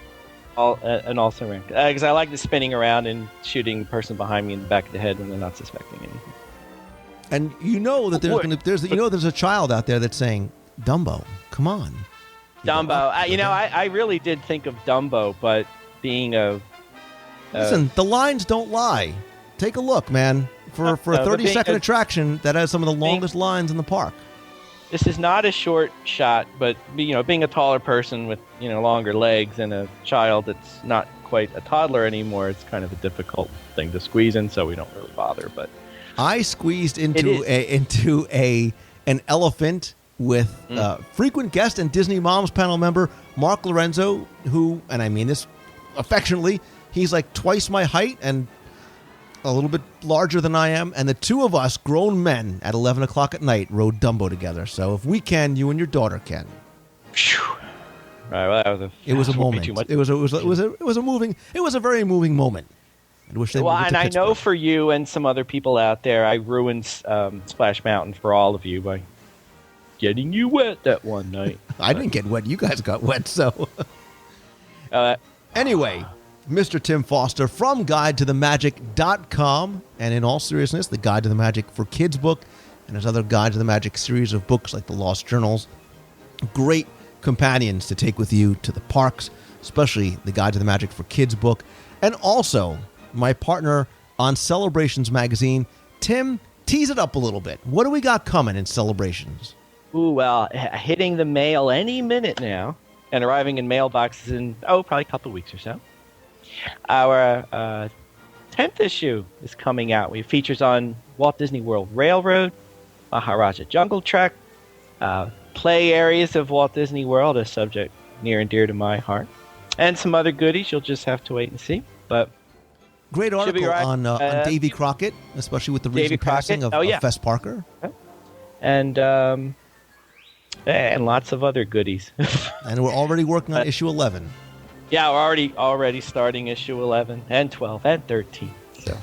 And also rank. Because I like the spinning around and shooting the person behind me in the back of the head when they're not suspecting anything. And you know that there's a child out there that's saying, Dumbo, come on. Dumbo. I really did think of Dumbo, but being a... Listen, the lines don't lie. Take a look, man. For a 30-second attraction that has some of the longest lines in the park. This is not a short shot, but being a taller person with longer legs and a child that's not quite a toddler anymore, it's kind of a difficult thing to squeeze in, so we don't really bother. But I squeezed into an elephant with frequent guest and Disney Moms panel member Mark Lorenzo, who, and I mean this affectionately, he's like twice my height and a little bit larger than I am, and the two of us, grown men, at 11 o'clock at night, rode Dumbo together. So if we can, you and your daughter can. Right, well, it was a moment. It was a very moving moment. I wish they moved it to I know Pittsburgh. for you and some other people out there, I ruined Splash Mountain for all of you by getting you wet that one night. I didn't get wet. You guys got wet. So anyway, Mr. Tim Foster from GuideToTheMagic.com, and in all seriousness, the Guide to the Magic for Kids book and his other Guide to the Magic series of books like the Lost Journals. Great companions to take with you to the parks, especially the Guide to the Magic for Kids book. And also, my partner on Celebrations magazine. Tim, tease it up a little bit. What do we got coming in Celebrations? Ooh, well, hitting the mail any minute now and arriving in mailboxes in, probably a couple of weeks or so. Our 10th issue is coming out. We have features on Walt Disney World Railroad, Maharaja Jungle Trek, play areas of Walt Disney World, a subject near and dear to my heart, and some other goodies. You'll just have to wait and see. But great article on Davy Crockett, especially with the recent passing of Fess Parker. And lots of other goodies. And we're already working on issue 11. Yeah, we're already starting issue 11 and 12 and 13. So.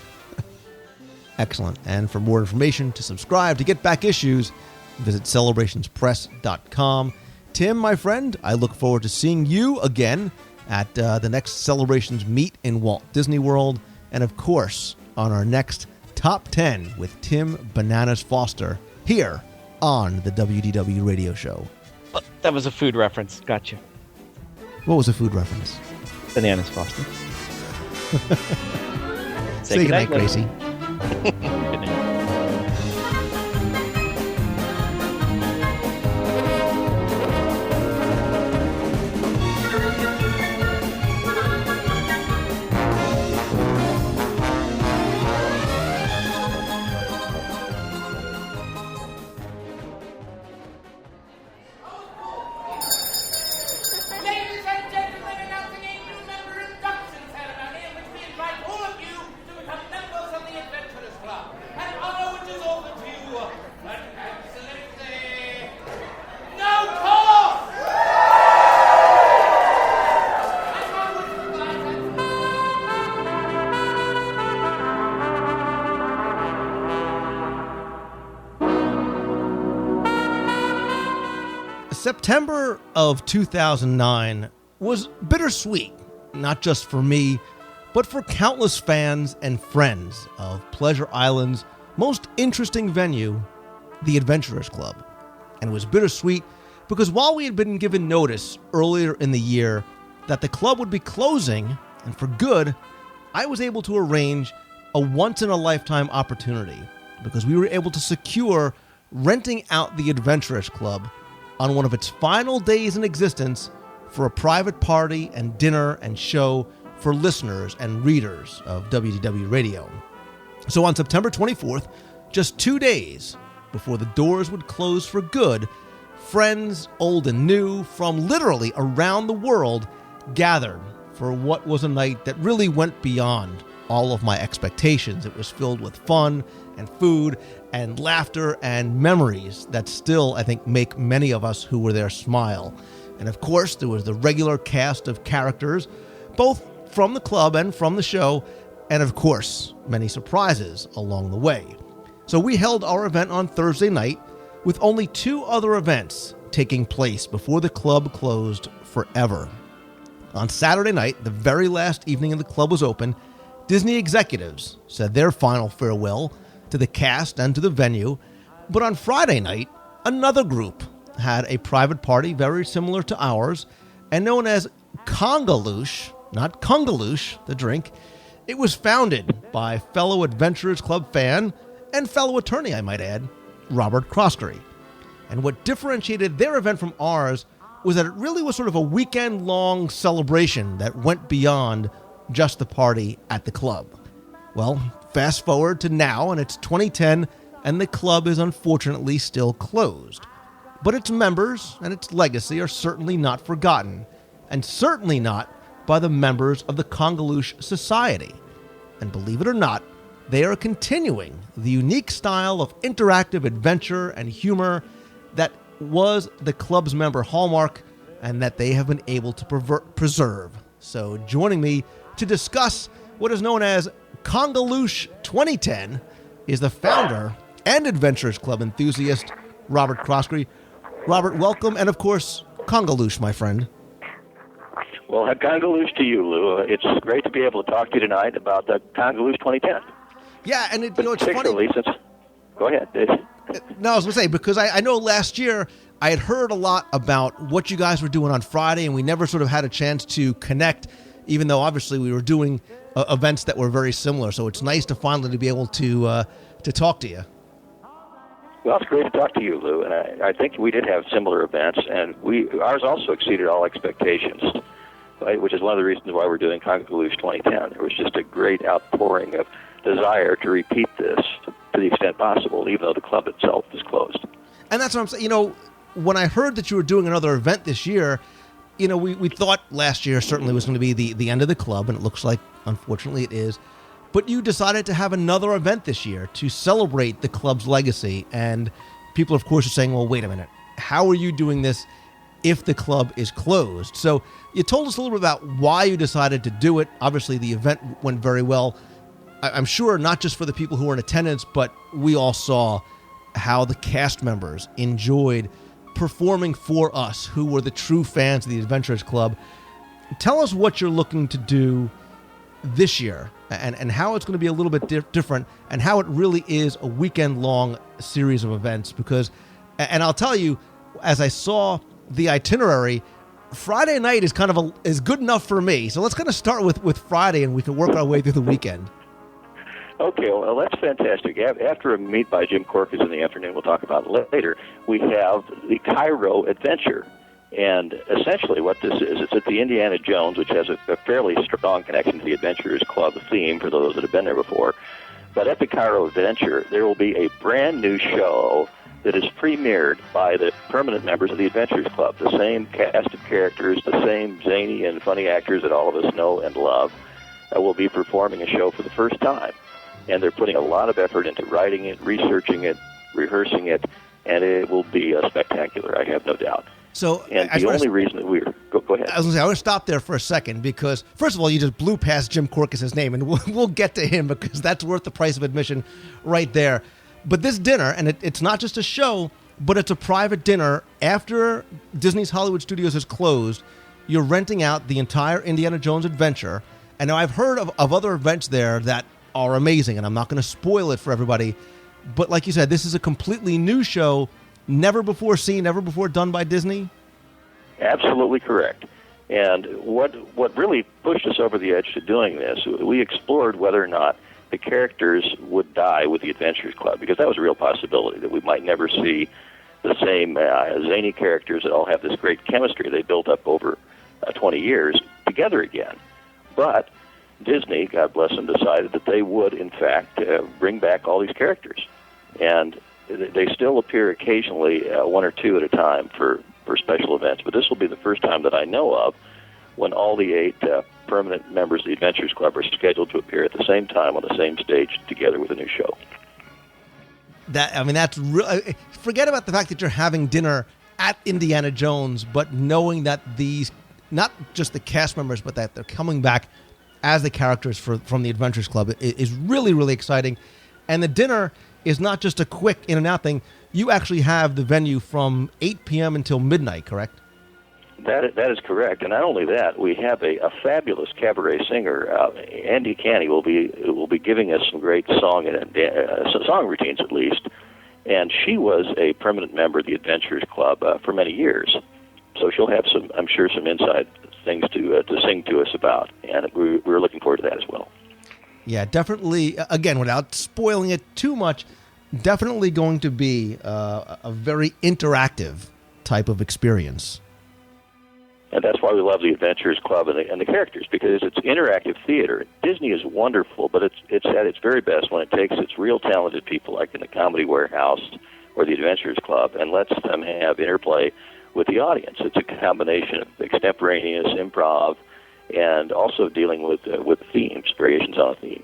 Excellent. And for more information, to subscribe, to get back issues, visit celebrationspress.com. Tim, my friend, I look forward to seeing you again at the next Celebrations meet in Walt Disney World. And, of course, on our next Top 10 with Tim Bananas Foster here on the WDW radio show. That was a food reference. Gotcha. What was a food reference? Bananas Foster. Say goodnight, Gracie. Good night. Ladies and gentlemen, announcing a new member induction ceremony in which we invite all of you to become members of the Adventurers Club. An honor which is offered to you, Her Excellency. No talk! September of 2009 was bittersweet, not just for me, but for countless fans and friends of Pleasure Island's most interesting venue, the Adventurers Club. And it was bittersweet because while we had been given notice earlier in the year that the club would be closing, and for good, I was able to arrange a once-in-a-lifetime opportunity because we were able to secure renting out the Adventurers Club on one of its final days in existence for a private party and dinner and show for listeners and readers of WDW Radio. So on September 24th, just 2 days before the doors would close for good, friends, old and new, from literally around the world, gathered for what was a night that really went beyond all of my expectations. It was filled with fun and food and laughter and memories that still, I think, make many of us who were there smile. And of course, there was the regular cast of characters, both from the club and from the show, and of course, many surprises along the way. So we held our event on Thursday night, with only 2 other events taking place before the club closed forever. On Saturday night, the very last evening the club was open, Disney executives said their final farewell to the cast and to the venue. But on Friday night, another group had a private party very similar to ours and known as Congaloosh, not Congaloosh, the drink. It was founded by fellow Adventurers Club fan and fellow attorney, I might add, Robert Croskery. And what differentiated their event from ours was that it really was sort of a weekend-long celebration that went beyond just the party at the club. Well, fast forward to now, and it's 2010, and the club is unfortunately still closed. But its members and its legacy are certainly not forgotten, and certainly not by the members of the Congaloosh Society. And believe it or not, they are continuing the unique style of interactive adventure and humor that was the club's member hallmark and that they have been able to preserve. So joining me to discuss what is known as Congaloosh 2010 is the founder and Adventurers Club enthusiast, Robert Croskery. Robert, welcome, and of course, Congaloosh, my friend. Well, Congaloosh to you, Lou. It's great to be able to talk to you tonight about the Congaloosh 2010. Yeah, and it's particularly funny. Go ahead. No, I was going to say, because I know last year I had heard a lot about what you guys were doing on Friday, and we never sort of had a chance to connect, even though obviously we were doing events that were very similar. So it's nice to finally be able to talk to you. Well, it's great to talk to you, Lou. And I think we did have similar events, and ours also exceeded all expectations, right? Which is one of the reasons why we're doing Congaloosh 2010. There was just a great outpouring of desire to repeat this to the extent possible, even though the club itself is closed. And that's what I'm saying. You know, when I heard that you were doing another event this year, you know, we thought last year certainly was going to be the end of the club, and it looks like, unfortunately, it is. But you decided to have another event this year to celebrate the club's legacy. And people, of course, are saying, well, wait a minute. How are you doing this if the club is closed? So you told us a little bit about why you decided to do it. Obviously, the event went very well. I'm sure not just for the people who were in attendance, but we all saw how the cast members enjoyed performing for us, who were the true fans of the Adventurers Club. Tell us what you're looking to do this year and how it's going to be a little bit different and how it really is a weekend-long series of events. Because, and I'll tell you, as I saw the itinerary, Friday night is is good enough for me. So let's kind of start with Friday, and we can work our way through the weekend. Okay, well, that's fantastic. After a meet by Jim Corcus in the afternoon, we'll talk about it later, we have the Cairo Adventure. And essentially what this is, it's at the Indiana Jones, which has a fairly strong connection to the Adventurers Club theme for those that have been there before. But at the Cairo Adventure, there will be a brand new show that is premiered by the permanent members of the Adventurers Club, the same cast of characters, the same zany and funny actors that all of us know and love, will be performing a show for the first time. And they're putting a lot of effort into writing it, researching it, rehearsing it, and it will be spectacular, I have no doubt. So, and the only reason that we're... Go ahead. I was going to say, I want to stop there for a second because, first of all, you just blew past Jim Corcus' name, and we'll get to him because that's worth the price of admission right there. But this dinner, and it's not just a show, but it's a private dinner. After Disney's Hollywood Studios is closed, you're renting out the entire Indiana Jones adventure. And now I've heard of other events there that are amazing, and I'm not going to spoil it for everybody. But like you said, this is a completely new show, never before seen, never before done by Disney? Absolutely correct. And what really pushed us over the edge to doing this, we explored whether or not the characters would die with the Adventurers Club, because that was a real possibility, that we might never see the same zany characters that all have this great chemistry they built up over 20 years together again. But Disney, God bless them, decided that they would, in fact, bring back all these characters. And they still appear occasionally, one or two at a time, for special events. But this will be the first time that I know of when all the 8 permanent members of the Adventurers Club are scheduled to appear at the same time on the same stage together with a new show. That's real. Forget about the fact that you're having dinner at Indiana Jones, but knowing that these, not just the cast members, but that they're coming back as the characters from the Adventurers Club is really, really exciting. And the dinner is not just a quick in and out thing. You actually have the venue from 8 p.m. until midnight, correct? That is correct. And not only that, we have a fabulous cabaret singer. Andy Canny will be giving us some great song routines, at least. And she was a permanent member of the Adventurers Club for many years. So she'll have some inside things to sing to us about. And we're looking forward to that as well. Yeah, definitely. Again, without spoiling it too much, definitely going to be a very interactive type of experience. And that's why we love the Adventurers Club and the characters, because it's interactive theater. Disney is wonderful, but it's at its very best when it takes its real talented people, like in the Comedy Warehouse or the Adventurers Club, and lets them have interplay with the audience. It's a combination of extemporaneous improv and also dealing with themes, variations on a theme.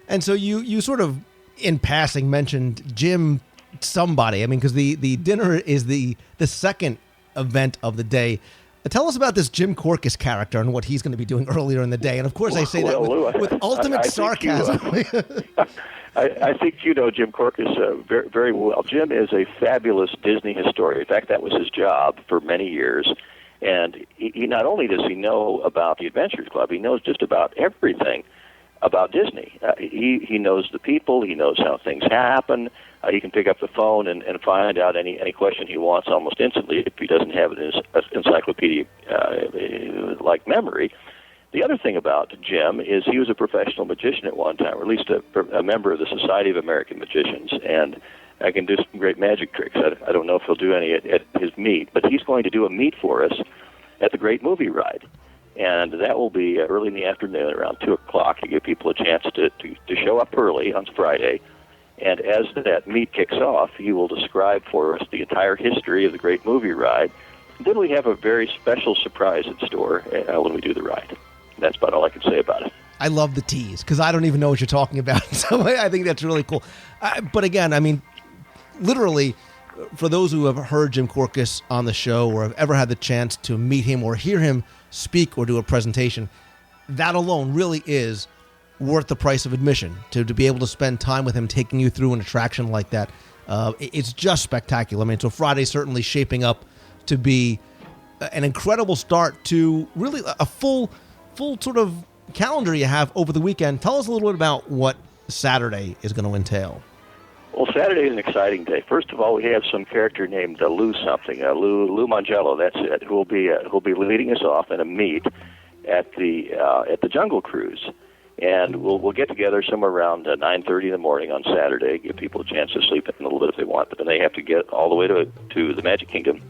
And so you sort of, in passing, mentioned Jim somebody. I mean, because the dinner is the second event of the day. Tell us about this Jim Korkis character and what he's going to be doing earlier in the day. And, of course, I say that with ultimate sarcasm. I think you know Jim Korkis very, very well. Jim is a fabulous Disney historian. In fact, that was his job for many years. And he not only does he know about the Adventurers Club, he knows just about everything about Disney. He knows the people. He knows how things happen. He can pick up the phone and find out any question he wants almost instantly if he doesn't have it in his encyclopedia-like memory. The other thing about Jim is he was a professional magician at one time, or at least a member of the Society of American Magicians, and I can do some great magic tricks. I don't know if he'll do any at his meet, but he's going to do a meet for us at the Great Movie Ride. And that will be early in the afternoon, around 2 o'clock, to give people a chance to show up early on Friday. And as that meet kicks off, he will describe for us the entire history of the Great Movie Ride. Then we have a very special surprise in store when we do the ride. That's about all I can say about it. I love the tease, because I don't even know what you're talking about. So I think that's really cool. But again, I mean, literally, for those who have heard Jim Korkis on the show or have ever had the chance to meet him or hear him speak or do a presentation, that alone really is worth the price of admission. To be able to spend time with him taking you through an attraction like that, it's just spectacular. I mean, so Friday's certainly shaping up to be an incredible start to really a full sort of calendar you have over the weekend. Tell us a little bit about what Saturday is going to entail. Well, Saturday is an exciting day. First of all, we have some character named Lou something, Lou Mangello. That's it. Who'll be leading us off in a meet at the Jungle Cruise, and we'll get together somewhere around 9:30 in the morning on Saturday. Give people a chance to sleep in a little bit if they want, but then they have to get all the way to the Magic Kingdom,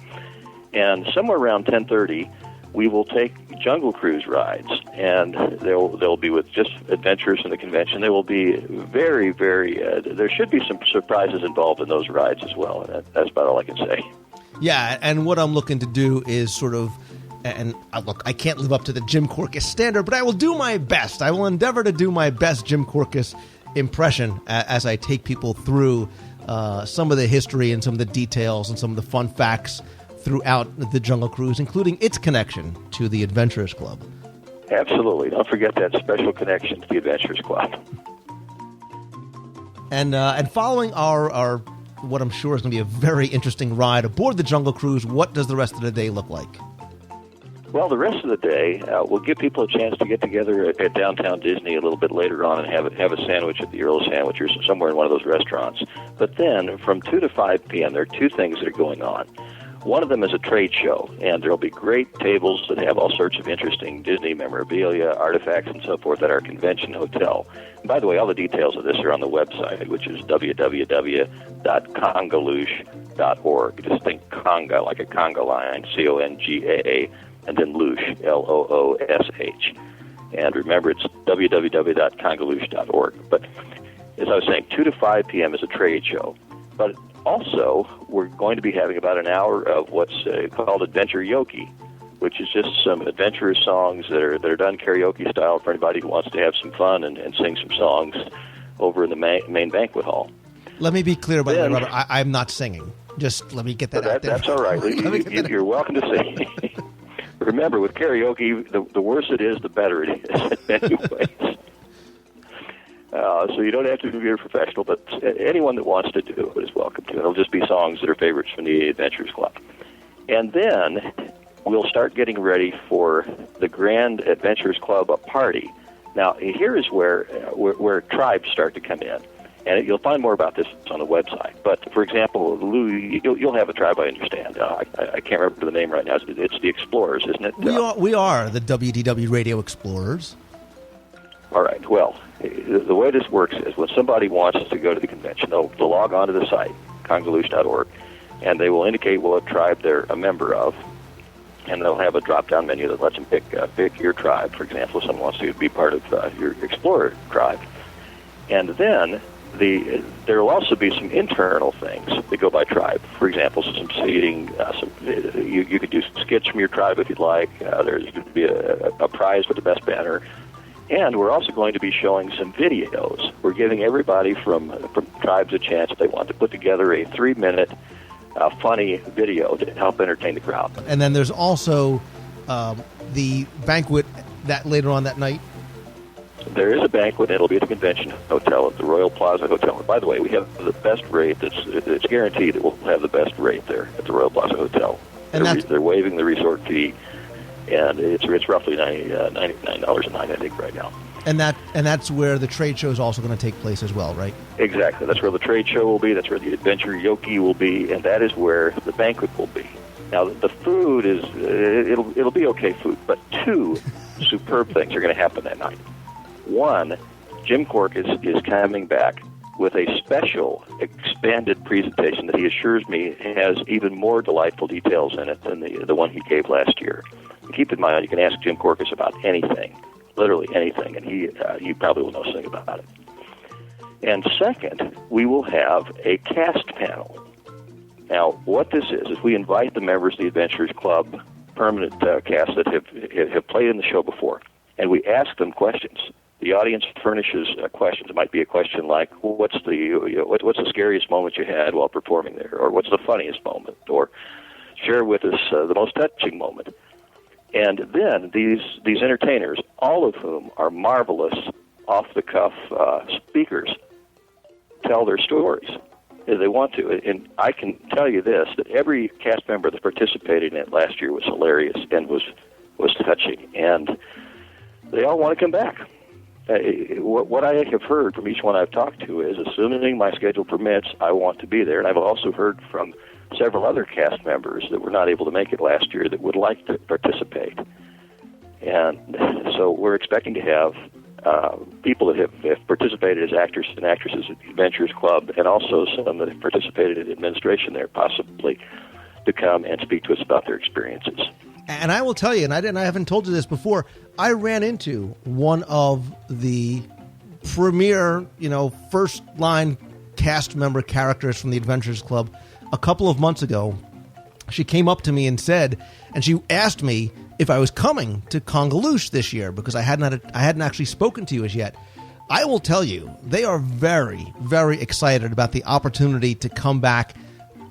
and somewhere around 10:30. We will take Jungle Cruise rides, and they'll be with just adventurers in the convention. They will be very, very. There should be some surprises involved in those rides as well, and that's about all I can say. Yeah, and what I'm looking to do is sort of, and look, I can't live up to the Jim Korkis standard, but I will do my best. I will endeavor to do my best Jim Korkis impression as I take people through some of the history and some of the details and some of the fun facts throughout the Jungle Cruise, including its connection to the Adventurers Club. Absolutely. Don't forget that special connection to the Adventurers Club. And following our what I'm sure is going to be a very interesting ride aboard the Jungle Cruise, what does the rest of the day look like? Well, the rest of the day, we'll give people a chance to get together at downtown Disney a little bit later on and have a sandwich at the Earl Sandwich or somewhere in one of those restaurants. But then, from 2 to 5 p.m., there are two things that are going on. One of them is a trade show, and there will be great tables that have all sorts of interesting Disney memorabilia, artifacts, and so forth at our convention hotel. And by the way, all the details of this are on the website, which is www.congaloosh.org. Just think conga, like a conga line, C-O-N-G-A-A, and then loosh, L-O-O-S-H. And remember, it's www.congaloosh.org. But as I was saying, 2 to 5 p.m. is a trade show. But also, we're going to be having about an hour of what's called Adventure Yoki, which is just some adventurous songs that are done karaoke style for anybody who wants to have some fun and sing some songs over in the main banquet hall. Let me be clear about that, Robert. I'm not singing. Just let me get that out there. That's all right. You're welcome to sing. Remember, with karaoke, the worse it is, the better it is in many ways. So you don't have to be a professional, but anyone that wants to do it is welcome to. It'll just be songs that are favorites from the Adventurers Club. And then we'll start getting ready for the Grand Adventurers Club party. Now, here is where tribes start to come in. And you'll find more about this on the website. But, for example, Lou, you'll have a tribe, I understand. I can't remember the name right now. It's the Explorers, isn't it? We are the WDW Radio Explorers. All right. Well, the way this works is when somebody wants to go to the convention, they'll log on to the site, congaloosh.org, and they will indicate what tribe they're a member of. and they'll have a drop-down menu that lets them pick your tribe. For example, if someone wants to be part of your Explorer tribe. And then there will also be some internal things that go by tribe. For example, some seating. You could do skits from your tribe if you'd like. There's going to be a prize for the best banner. And we're also going to be showing some videos. We're giving everybody from tribes a chance if they want to put together a 3-minute funny video to help entertain the crowd. And then there's also the banquet that later on that night. There is a banquet. It'll be at the convention hotel at the Royal Plaza Hotel. And by the way, we have the best rate. It's guaranteed that we'll have the best rate there at the Royal Plaza Hotel. And they're waiving the resort fee, and it's roughly $99 a night, I think, right now. And that's where the trade show is also going to take place as well, right? Exactly. That's where the trade show will be. That's where the adventure yoki will be, and that is where the banquet will be. Now, the food is it'll be okay food, but 2 superb things are going to happen that night. One, Jim Korkis is coming back with a special expanded presentation that he assures me has even more delightful details in it than the one he gave last year. And keep in mind, you can ask Jim Korkis about anything, literally anything, and he probably will know something about it. And second, we will have a cast panel. Now, what this is we invite the members of the Adventurers Club permanent cast that have played in the show before, and we ask them questions. The audience furnishes questions. It might be a question like, what's the scariest moment you had while performing there? Or what's the funniest moment? Or share with us the most touching moment. And then these entertainers, all of whom are marvelous off-the-cuff speakers, tell their stories as they want to. And I can tell you this, that every cast member that participated in it last year was hilarious and was touching. And they all want to come back. What I have heard from each one I've talked to is, assuming my schedule permits, I want to be there. And I've also heard from several other cast members that were not able to make it last year that would like to participate. And so we're expecting to have people that have participated as actors and actresses at the Adventurers Club, and also some that have participated in administration there, possibly, to come and speak to us about their experiences. And I will tell you, and I haven't told you this before, I ran into one of the premier, first-line cast member characters from the Adventurers Club a couple of months ago. She came up to me and she asked me if I was coming to Congaloosh this year, because I hadn't actually spoken to you as yet. I will tell you, they are very, very excited about the opportunity to come back,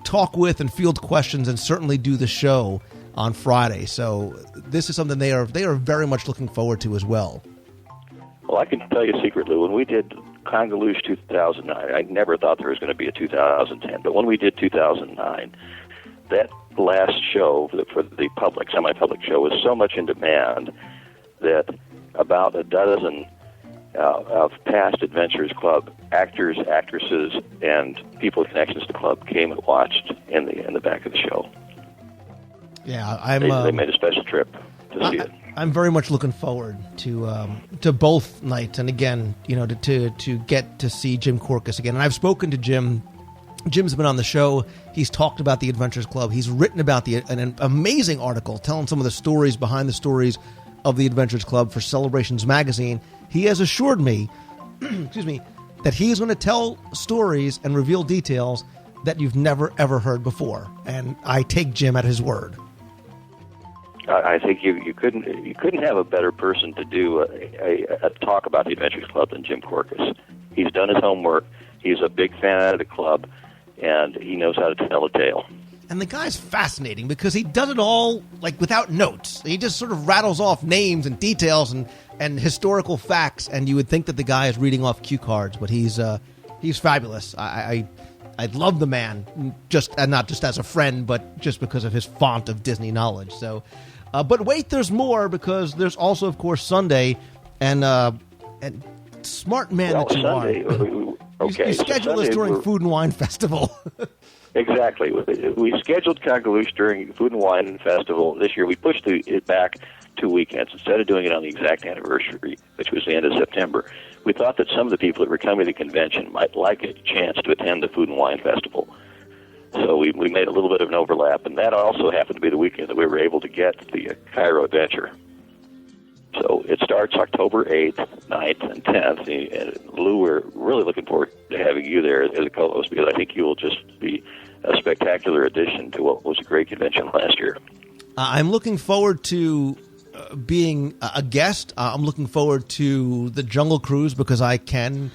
talk with and field questions, and certainly do the show on Friday. So this is something they are very much looking forward to as well. Well, I can tell you secretly, when we did Congaloosh 2009, I never thought there was going to be a 2010, but when we did 2009, that last show for the public, semi-public show, was so much in demand that about a dozen of past Adventurers Club actors, actresses, and people with connections to the club came and watched in the back of the show. Yeah, they made a special trip to see it. I'm very much looking forward to both nights, and again, to get to see Jim Korkis again. And I've spoken to Jim. Jim's been on the show. He's talked about the Adventurers Club. He's written about an amazing article telling some of the stories behind the stories of the Adventurers Club for Celebrations magazine. He has assured me, excuse me, that he's going to tell stories and reveal details that you've never ever heard before. And I take Jim at his word. I think you couldn't have a better person to do a talk about the Adventurers Club than Jim Korkis. He's done his homework. He's a big fan of the club, and he knows how to tell a tale. And the guy's fascinating because he does it all like without notes. He just sort of rattles off names and details and historical facts, and you would think that the guy is reading off cue cards, but he's fabulous. I love the man, not just as a friend, but just because of his font of Disney knowledge. So, but wait, there's more, because there's also, of course, Sunday, and smart man that you Sunday, are. Okay, you schedule this during Food and Wine Festival. Exactly. We scheduled Congaloosh during Food and Wine Festival this year. We pushed it back 2 weekends. Instead of doing it on the exact anniversary, which was the end of September, we thought that some of the people that were coming to the convention might like a chance to attend the Food and Wine Festival. So we made a little bit of an overlap, and that also happened to be the weekend that we were able to get the Cairo Adventure. So it starts October 8th, 9th, and 10th. And Lou, we're really looking forward to having you there as a co-host, because I think you will just be a spectacular addition to what was a great convention last year. I'm looking forward to being a guest. I'm looking forward to the Jungle Cruise, because I can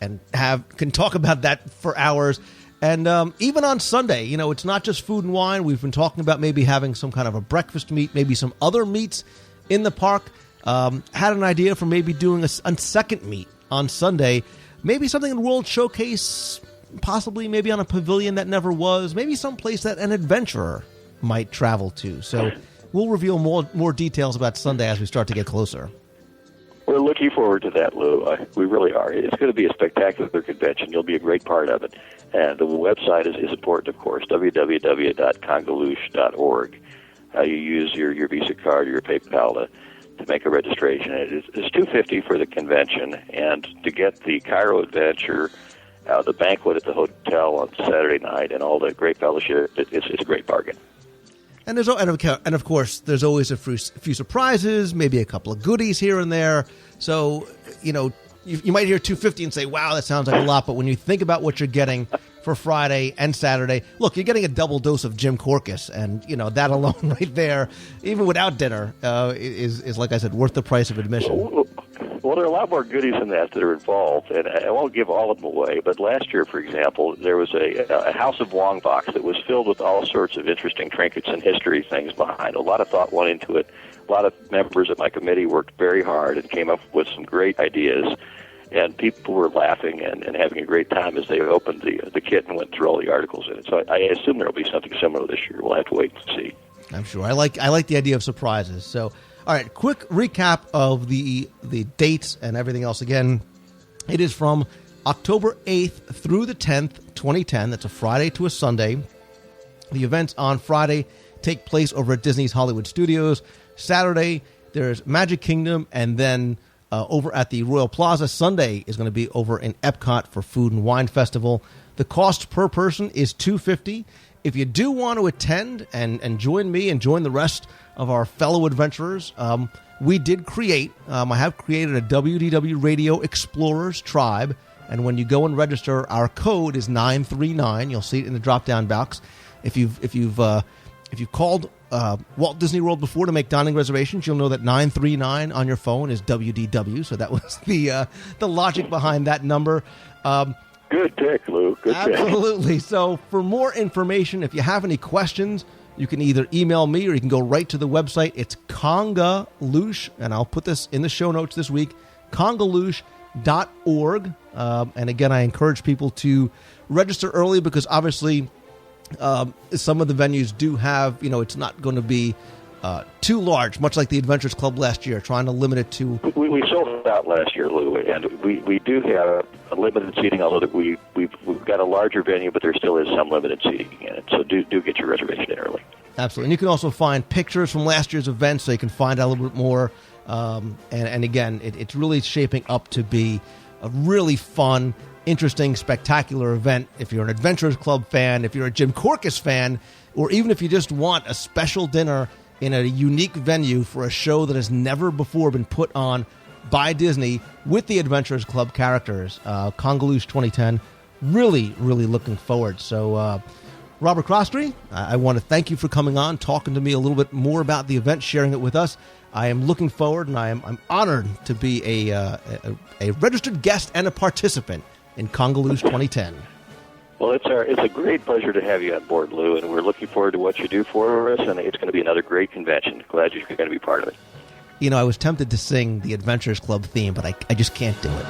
talk about that for hours. And even on Sunday, it's not just food and wine. We've been talking about maybe having some kind of a breakfast meat, maybe some other meats in the park. Had an idea for maybe doing a second meet on Sunday, maybe something in World Showcase, possibly maybe on a pavilion that never was, maybe someplace that an adventurer might travel to. So we'll reveal more details about Sunday as we start to get closer. We're looking forward to that, Lou. We really are. It's going to be a spectacular convention. You'll be a great part of it. And the website is important, of course, www.congaloosh.org. You use your Visa card or your PayPal to make a registration. It's $250 for the convention, and to get the Cairo Adventure, the banquet at the hotel on Saturday night, and all the great fellowship, it's a great bargain. And of course, there's always a few surprises, maybe a couple of goodies here and there. So, you might hear $250 and say, wow, that sounds like a lot. But when you think about what you're getting for Friday and Saturday, look, you're getting a double dose of Jim Korkis. And, that alone right there, even without dinner, is, like I said, worth the price of admission. Well, there are a lot more goodies than that are involved, and I won't give all of them away. But last year, for example, there was a House of Wong box that was filled with all sorts of interesting trinkets and history things behind. A lot of thought went into it. A lot of members of my committee worked very hard and came up with some great ideas. And people were laughing and having a great time as they opened the kit and went through all the articles in it. So I assume there will be something similar this year. We'll have to wait and see. I'm sure. I like the idea of surprises. So, all right, quick recap of the dates and everything else. Again, it is from October 8th through the 10th, 2010. That's a Friday to a Sunday. The events on Friday take place over at Disney's Hollywood Studios. Saturday, there's Magic Kingdom, and then over at the Royal Plaza. Sunday is going to be over in Epcot for Food and Wine Festival. The cost per person is $250. If you do want to attend and join me and join the rest of our fellow adventurers, we did create, I have created a WDW Radio Explorers Tribe, and when you go and register, our code is 939. You'll see it in the drop-down box. If you've called Walt Disney World before to make dining reservations, you'll know that 939 on your phone is WDW. So that was the logic behind that number. Good pick, Lou. Good pick. Absolutely. So for more information, if you have any questions, you can either email me or you can go right to the website. It's Congaloosh, and I'll put this in the show notes this week, congaloosh.org. And again, I encourage people to register early because obviously some of the venues do have, it's not going to be too large, much like the Adventurers Club last year, trying to limit it to... We sold it out last year, Lou, and we do have a limited seating, although we've got a larger venue, but there still is some limited seating in it. So do get your reservation in early. Absolutely. And you can also find pictures from last year's event so you can find out a little bit more. And again, it's really shaping up to be a really fun, interesting, spectacular event. If you're an Adventurers Club fan, if you're a Jim Korkis fan, or even if you just want a special dinner in a unique venue for a show that has never before been put on by Disney with the Adventurers Club characters, Congaloosh 2010, really, really looking forward. So, Robert Crosstry, I want to thank you for coming on, talking to me a little bit more about the event, sharing it with us. I am looking forward, and I'm honored to be a registered guest and a participant in Congaloosh 2010. Well, it's a great pleasure to have you on board, Lou, and we're looking forward to what you do for us, and it's going to be another great convention. Glad you're going to be part of it. I was tempted to sing the Adventurers Club theme, but I just can't do it.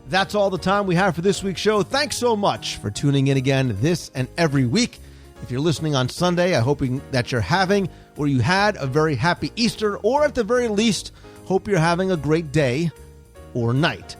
That's all the time we have for this week's show. Thanks so much for tuning in again this and every week. If you're listening on Sunday, I hope that you're having or you had a very happy Easter, or at the very least, hope you're having a great day or night.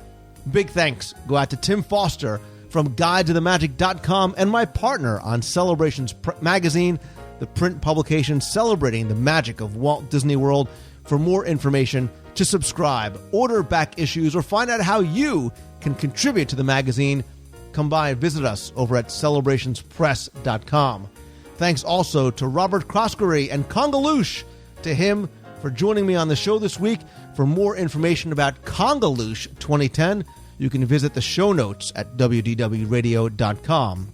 Big thanks go out to Tim Foster from GuideToTheMagic.com and my partner on Celebrations Magazine, the print publication celebrating the magic of Walt Disney World. For more information, to subscribe, order back issues, or find out how you can contribute to the magazine, come by and visit us over at celebrationspress.com. Thanks also to Robert Croskery and Congaloosh, to him for joining me on the show this week. For more information about Congaloosh 2010, you can visit the show notes at WDWradio.com.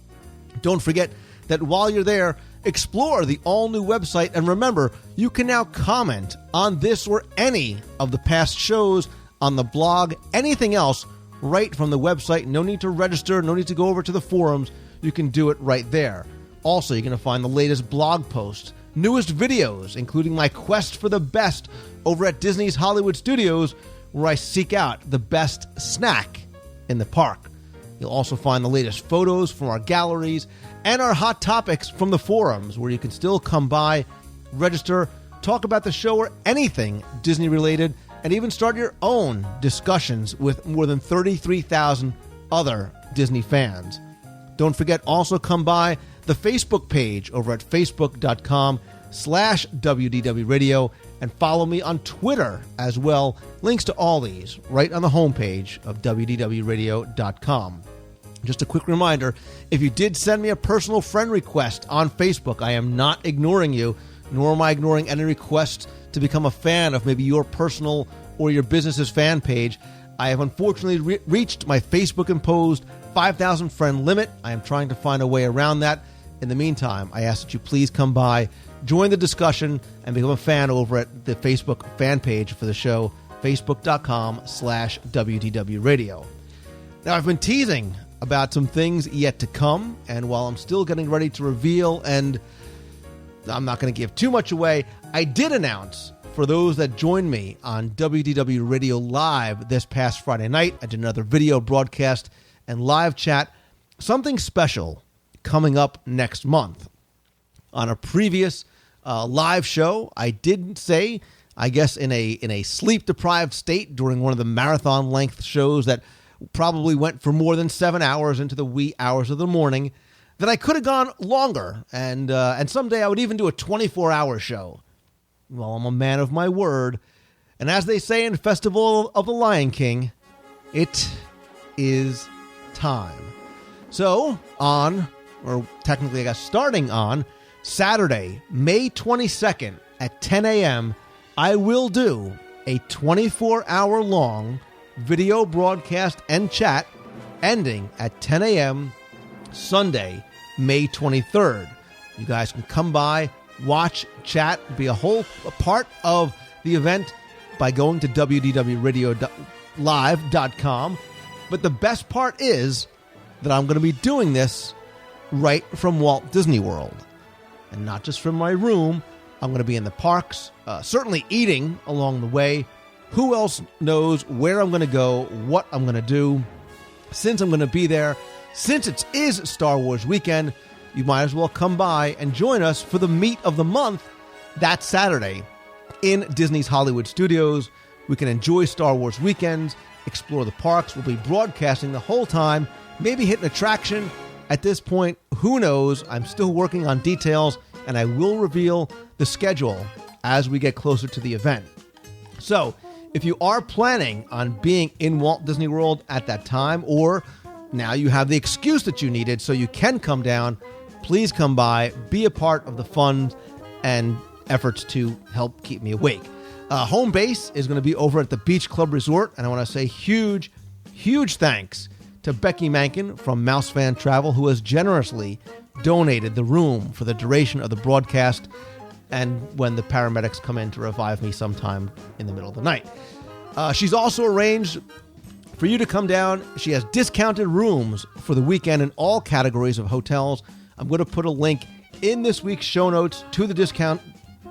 Don't forget that while you're there, explore the all-new website, and remember, you can now comment on this or any of the past shows on the blog, anything else, right from the website. No need to register, no need to go over to the forums. You can do it right there. Also, you're going to find the latest blog posts, newest videos, including my quest for the best over at Disney's Hollywood Studios, where I seek out the best snack in the park. You'll also find the latest photos from our galleries and our hot topics from the forums, where you can still come by, register, talk about the show or anything Disney related, and even start your own discussions with more than 33,000 other Disney fans. Don't forget, also come by the Facebook page over at facebook.com/WDW Radio and follow me on Twitter as well. Links to all these right on the homepage of WDWradio.com. Just a quick reminder, if you did send me a personal friend request on Facebook, I am not ignoring you, nor am I ignoring any requests to become a fan of maybe your personal or your business's fan page. I have unfortunately reached my Facebook-imposed 5,000 friend limit. I am trying to find a way around that. In the meantime, I ask that you please come by, join the discussion, and become a fan over at the Facebook fan page for the show, facebook.com/WDW Radio. Now, I've been teasing about some things yet to come, and while I'm still getting ready to reveal, and I'm not going to give too much away, I did announce, for those that joined me on WDW Radio Live this past Friday night, I did another video broadcast and live chat, something special coming up next month. On a previous live show, I did say, I guess in a sleep-deprived state during one of the marathon-length shows that probably went for more than 7 hours into the wee hours of the morning, that I could have gone longer, and someday I would even do a 24-hour show. Well, I'm a man of my word, and as they say in Festival of the Lion King, it is time. So, technically I guess starting on Saturday, May 22nd at 10 a.m., I will do a 24-hour-long video broadcast and chat ending at 10 a.m. Sunday, May 23rd. You guys can come by, watch, chat, be a part of the event by going to WDWRadioLive.com. But the best part is that I'm going to be doing this right from Walt Disney World. And not just from my room. I'm going to be in the parks, certainly eating along the way. Who else knows where I'm going to go, what I'm going to do? Since I'm going to be there, since it is Star Wars weekend, you might as well come by and join us for the meet of the month that Saturday in Disney's Hollywood Studios. We can enjoy Star Wars weekends, explore the parks. We'll be broadcasting the whole time, maybe hit an attraction. At this point, who knows? I'm still working on details, and I will reveal the schedule as we get closer to the event. So, if you are planning on being in Walt Disney World at that time, or now you have the excuse that you needed so you can come down, please come by, be a part of the fun and efforts to help keep me awake. Home base is going to be over at the Beach Club Resort, and I want to say huge thanks to Becky Mankin from Mouse Fan Travel, who has generously donated the room for the duration of the broadcast and when the paramedics come in to revive me sometime in the middle of the night. She's also arranged for you to come down. She has discounted rooms for the weekend in all categories of hotels. I'm going to put a link in this week's show notes to the discount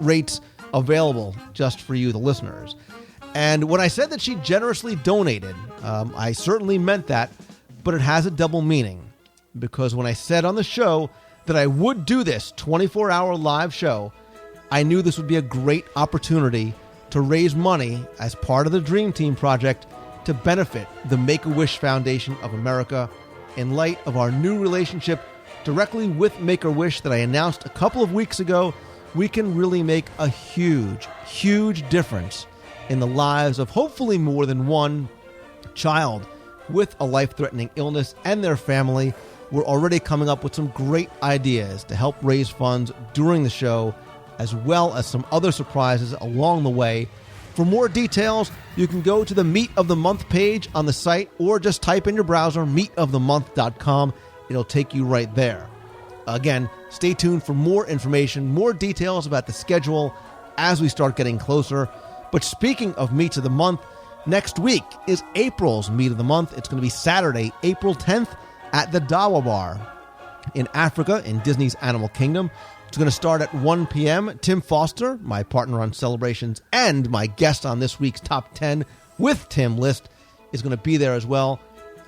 rates available just for you, the listeners. And when I said that she generously donated, I certainly meant that, but it has a double meaning. Because when I said on the show that I would do this 24-hour live show, I knew this would be a great opportunity to raise money as part of the Dream Team project to benefit the Make-A-Wish Foundation of America in light of our new relationship directly with Make-A-Wish that I announced a couple of weeks ago. We can really make a huge, huge difference in the lives of hopefully more than one child with a life-threatening illness and their family. We're already coming up with some great ideas to help raise funds during the show, as well as some other surprises along the way. For more details, you can go to the Meet of the Month page on the site, or just type in your browser meetofthemonth.com. It'll take you right there. Again, stay tuned for more information, more details about the schedule as we start getting closer. But speaking of Meets of the Month, next week is April's Meet of the Month. It's going to be Saturday, April 10th at the Dawa Bar in Africa in Disney's Animal Kingdom. It's going to start at 1 p.m. Tim Foster, my partner on Celebrations and my guest on this week's Top 10 with Tim list, is going to be there as well.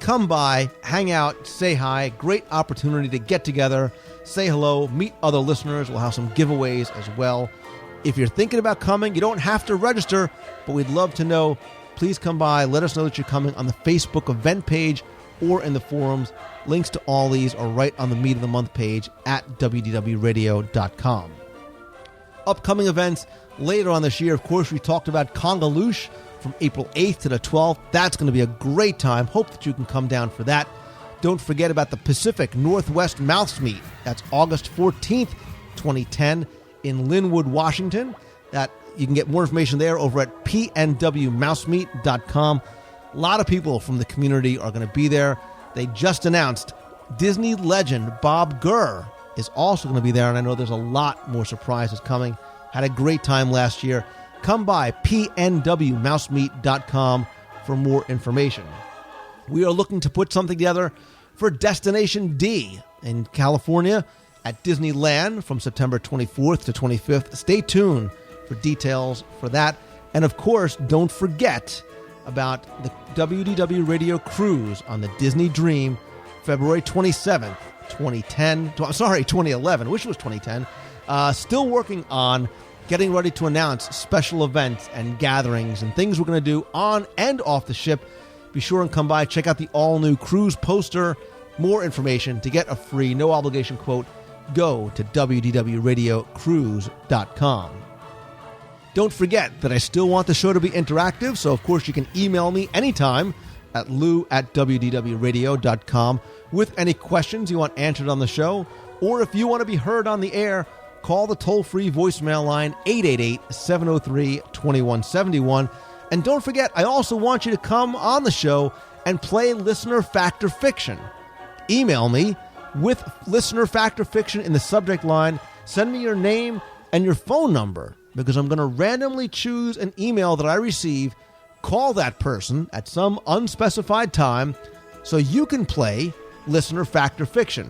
Come by, hang out, say hi. Great opportunity to get together, say hello, meet other listeners. We'll have some giveaways as well. If you're thinking about coming, you don't have to register, but we'd love to know. Please come by. Let us know that you're coming on the Facebook event page or in the forums. Links to all these are right on the Meet of the Month page at WDWRadio.com. Upcoming events later on this year, of course, we talked about Congaloosh from April 8th to the 12th. That's going to be a great time. Hope that you can come down for that. Don't forget about the Pacific Northwest Mouse Meet. That's August 14th, 2010 in Linwood, Washington. That you can get more information there over at pnwmousemeet.com. A lot of people from the community are going to be there. They just announced Disney legend Bob Gurr is also going to be there, and I know there's a lot more surprises coming. Had a great time last year. Come by pnwmousemeet.com for more information. We are looking to put something together for Destination D in California at Disneyland from September 24th to 25th. Stay tuned for details for that. And of course, don't forget about the WDW Radio Cruise on the Disney Dream, February 27th, 2011. Wish it was 2010. Still working on getting ready to announce special events and gatherings and things we're going to do on and off the ship. Be sure and come by, check out the all-new cruise poster. More information to get a free, no-obligation quote, go to wdwradiocruise.com. Don't forget that I still want the show to be interactive, so of course you can email me anytime at lou@wdwradio.com with any questions you want answered on the show, or if you want to be heard on the air, call the toll-free voicemail line 888-703-2171. And don't forget, I also want you to come on the show and play Listener Factor Fiction. Email me with Listener Factor Fiction in the subject line. Send me your name and your phone number, because I'm going to randomly choose an email that I receive, call that person at some unspecified time, so you can play Listener Factor Fiction.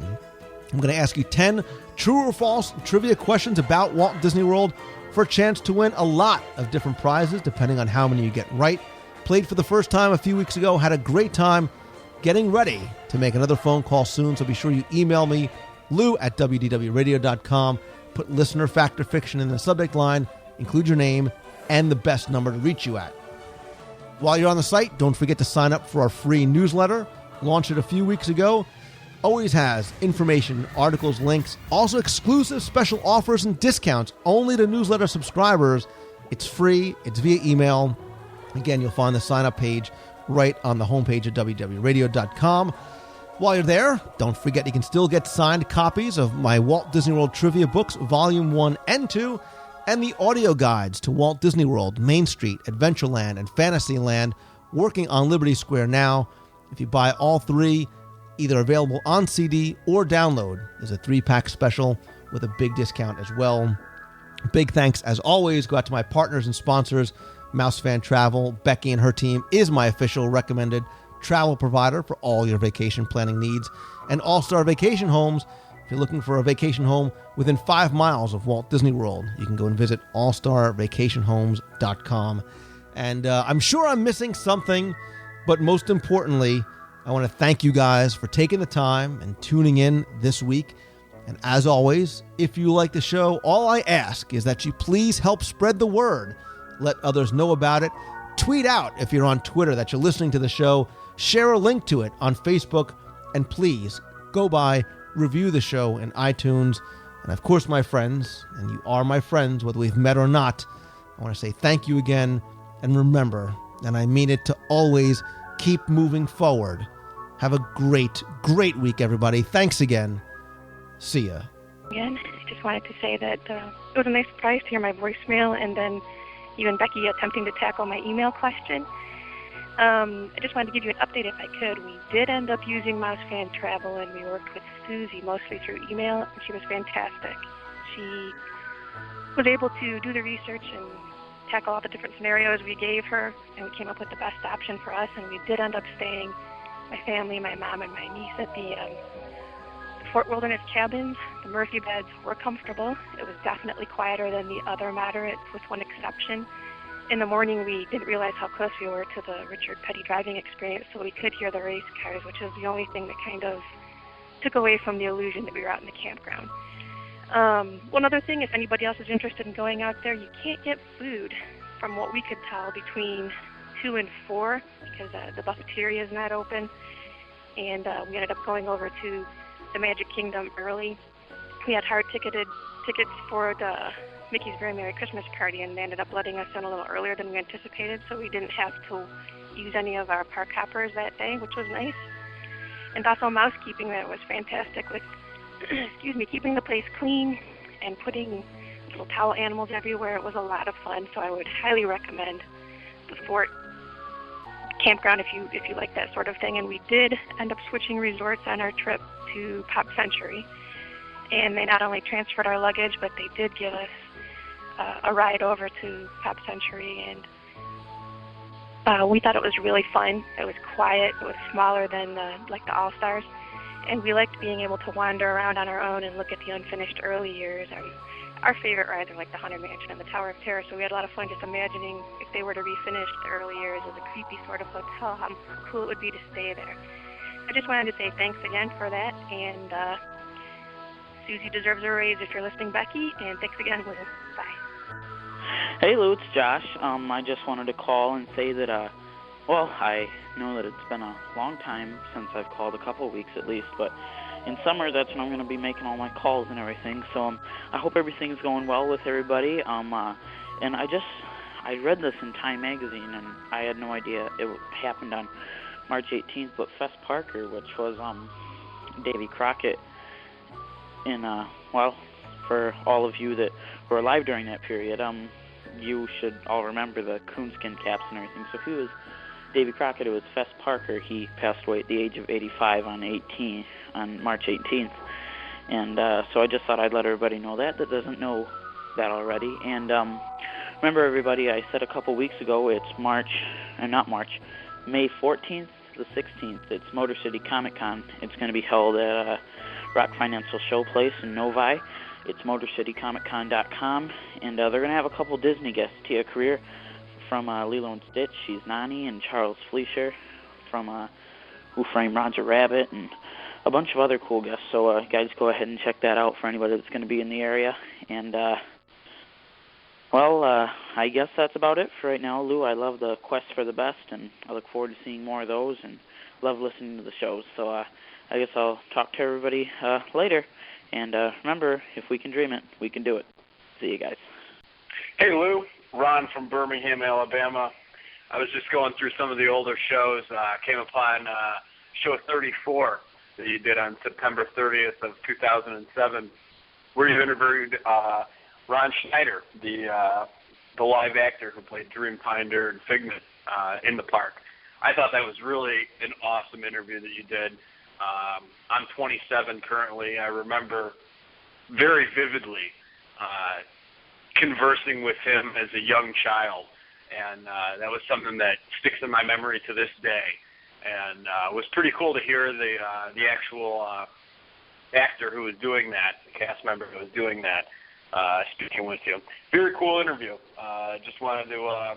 I'm going to ask you 10 true or false trivia questions about Walt Disney World for a chance to win a lot of different prizes, depending on how many you get right. Played for the first time a few weeks ago, had a great time. Getting ready to make another phone call soon, so be sure you email me, lou@wdwradio.com. Put Listener Factor Fiction in the subject line, include your name, and the best number to reach you at. While you're on the site, don't forget to sign up for our free newsletter. Launched it a few weeks ago. Always has information, articles, links, also exclusive special offers and discounts only to newsletter subscribers. It's free. It's via email. Again, you'll find the sign-up page right on the homepage at www.radio.com. While you're there, don't forget you can still get signed copies of my Walt Disney World Trivia Books, Volume 1 and 2, and the audio guides to Walt Disney World, Main Street, Adventureland, and Fantasyland, working on Liberty Square now. If you buy all three, either available on CD or download, there's a 3-pack special with a big discount as well. Big thanks, as always, go out to my partners and sponsors, Mouse Fan Travel. Becky and her team is my official recommended travel provider for all your vacation planning needs. And All-Star Vacation Homes, if you're looking for a vacation home within 5 miles of Walt Disney World, you can go and visit allstarvacationhomes.com. And I'm sure I'm missing something, but most importantly, I want to thank you guys for taking the time and tuning in this week. And as always, if you like the show, all I ask is that you please help spread the word. Let others know about it. Tweet out if you're on Twitter that you're listening to the show. Share a link to it on Facebook. And please go by, review the show in iTunes. And of course, my friends, and you are my friends, whether we've met or not, I want to say thank you again. And remember, and I mean it, to always keep moving forward. Have a great, great week, everybody. Thanks again. See ya. Again, I just wanted to say that it was a nice surprise to hear my voicemail and then even Becky attempting to tackle my email question. I just wanted to give you an update if I could. We did end up using Mouse Fan Travel, and we worked with Susie mostly through email, and she was fantastic. She was able to do the research and tackle all the different scenarios we gave her, and we came up with the best option for us, and we did end up staying, my family, my mom, and my niece, at the Fort Wilderness cabins. The Murphy beds were comfortable. It was definitely quieter than the other moderates, with one exception. In the morning, we didn't realize how close we were to the Richard Petty driving experience, so we could hear the race cars, which is the only thing that kind of took away from the illusion that we were out in the campground. One other thing, if anybody else is interested in going out there, you can't get food, from what we could tell, between 2 and 4, because the buffeteria is not open, and we ended up going over to the Magic Kingdom early. We had hard tickets for the Mickey's Very Merry Christmas Party, and they ended up letting us in a little earlier than we anticipated, so we didn't have to use any of our park hoppers that day, which was nice. And also mousekeeping, that was fantastic with, keeping the place clean and putting little towel animals everywhere. It was a lot of fun, so I would highly recommend the Fort campground if you like that sort of thing. And we did end up switching resorts on our trip to Pop Century, and they not only transferred our luggage, but they did give us a ride over to Pop Century, and we thought it was really fun. It was quiet. It was smaller than the All-Stars, and we liked being able to wander around on our own and look at the unfinished early years. Our favorite rides are like the Haunted Mansion and the Tower of Terror, so we had a lot of fun just imagining if they were to refinish the early years as a creepy sort of hotel, how cool it would be to stay there. I just wanted to say thanks again for that, and Susie deserves a raise if you're listening, Becky, and thanks again, Lou. Bye. Hey Lou, it's Josh. I just wanted to call and say that, I know that it's been a long time since I've called, a couple of weeks at least, but in summer that's when I'm going to be making all my calls and everything, so I hope everything's going well with everybody. And I read this in Time Magazine, and I had no idea it happened on March 18th, but Fess Parker, which was Davy Crockett, and, for all of you that were alive during that period, you should all remember the coonskin caps and everything. So if he was Davy Crockett, it was Fess Parker. He passed away at the age of 85 on March 18th. And so I just thought I'd let everybody know that doesn't know that already. And remember, everybody, I said a couple weeks ago, it's May 14th to the 16th. It's Motor City Comic Con. It's going to be held at Rock Financial Show Place in Novi. It's MotorCityComicCon.com, and they're going to have a couple Disney guests. Tia Career from Lilo and Stitch, she's Nani, and Charles Fleischer from Who Framed Roger Rabbit, and a bunch of other cool guests. So guys, go ahead and check that out for anybody that's going to be in the area. And I guess that's about it for right now, Lou. I love the Quest for the Best, and I look forward to seeing more of those, and love listening to the shows. So I guess I'll talk to everybody later. And remember, if we can dream it, we can do it. See you guys. Hey, Lou. Ron from Birmingham, Alabama. I was just going through some of the older shows. Came upon show 34 that you did on September 30th of 2007, where you interviewed Ron Schneider, the live actor who played Dreamfinder and Figment in the park. I thought that was really an awesome interview that you did. I'm 27 currently. I remember very vividly conversing with him as a young child, and that was something that sticks in my memory to this day. And it was pretty cool to hear the actual actor who was doing that, the cast member who was doing that, speaking with you. Very cool interview. Just wanted to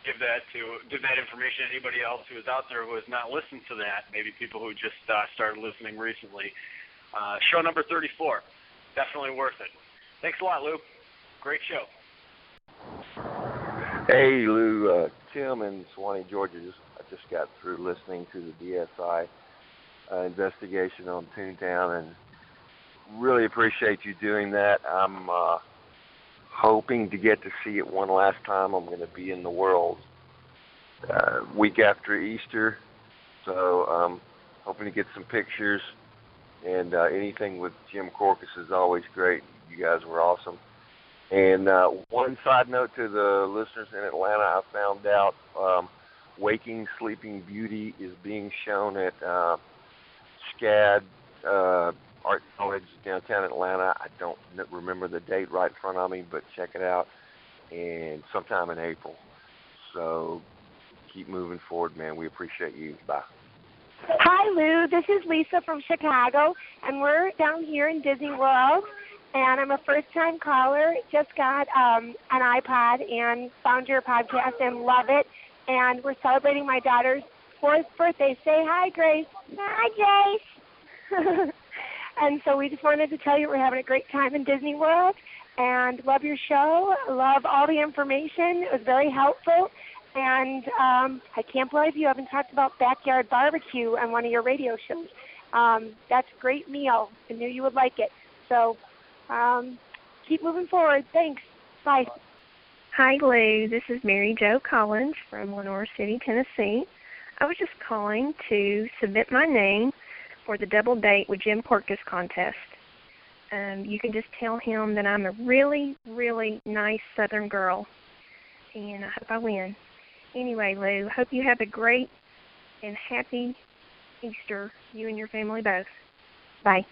give that information to anybody else who is out there who has not listened to that, maybe people who just started listening recently. Show number 34. Definitely worth it. Thanks a lot, Lou. Great show. Hey, Lou. Tim in Swanee, Georgia. I just got through listening to the DSI investigation on Toontown, and really appreciate you doing that. I'm hoping to get to see it one last time. I'm going to be in the world week after Easter, so hoping to get some pictures. And anything with Jim Corcus is always great. You guys were awesome. And one side note to the listeners in Atlanta, I found out Waking Sleeping Beauty is being shown at SCAD Art College downtown Atlanta. I don't remember the date right in front of me, but check it out. And sometime in April. So keep moving forward, man. We appreciate you. Bye. Hi, Lou. This is Lisa from Chicago, and we're down here in Disney World, and I'm a first-time caller. Just got an iPod and found your podcast and love it, and we're celebrating my daughter's 4th birthday. Say hi, Grace. Hi, Grace. And so we just wanted to tell you we're having a great time in Disney World, and love your show. Love all the information. It was very helpful. And I can't believe you haven't talked about backyard barbecue on one of your radio shows. That's a great meal. I knew you would like it. So keep moving forward. Thanks. Bye. Hi, Lou. This is Mary Jo Collins from Lenore City, Tennessee. I was just calling to submit my name for the Double Date with Jim Corcus contest. You can just tell him that I'm a really, really nice Southern girl, and I hope I win. Anyway, Lou, hope you have a great and happy Easter, you and your family both. Bye.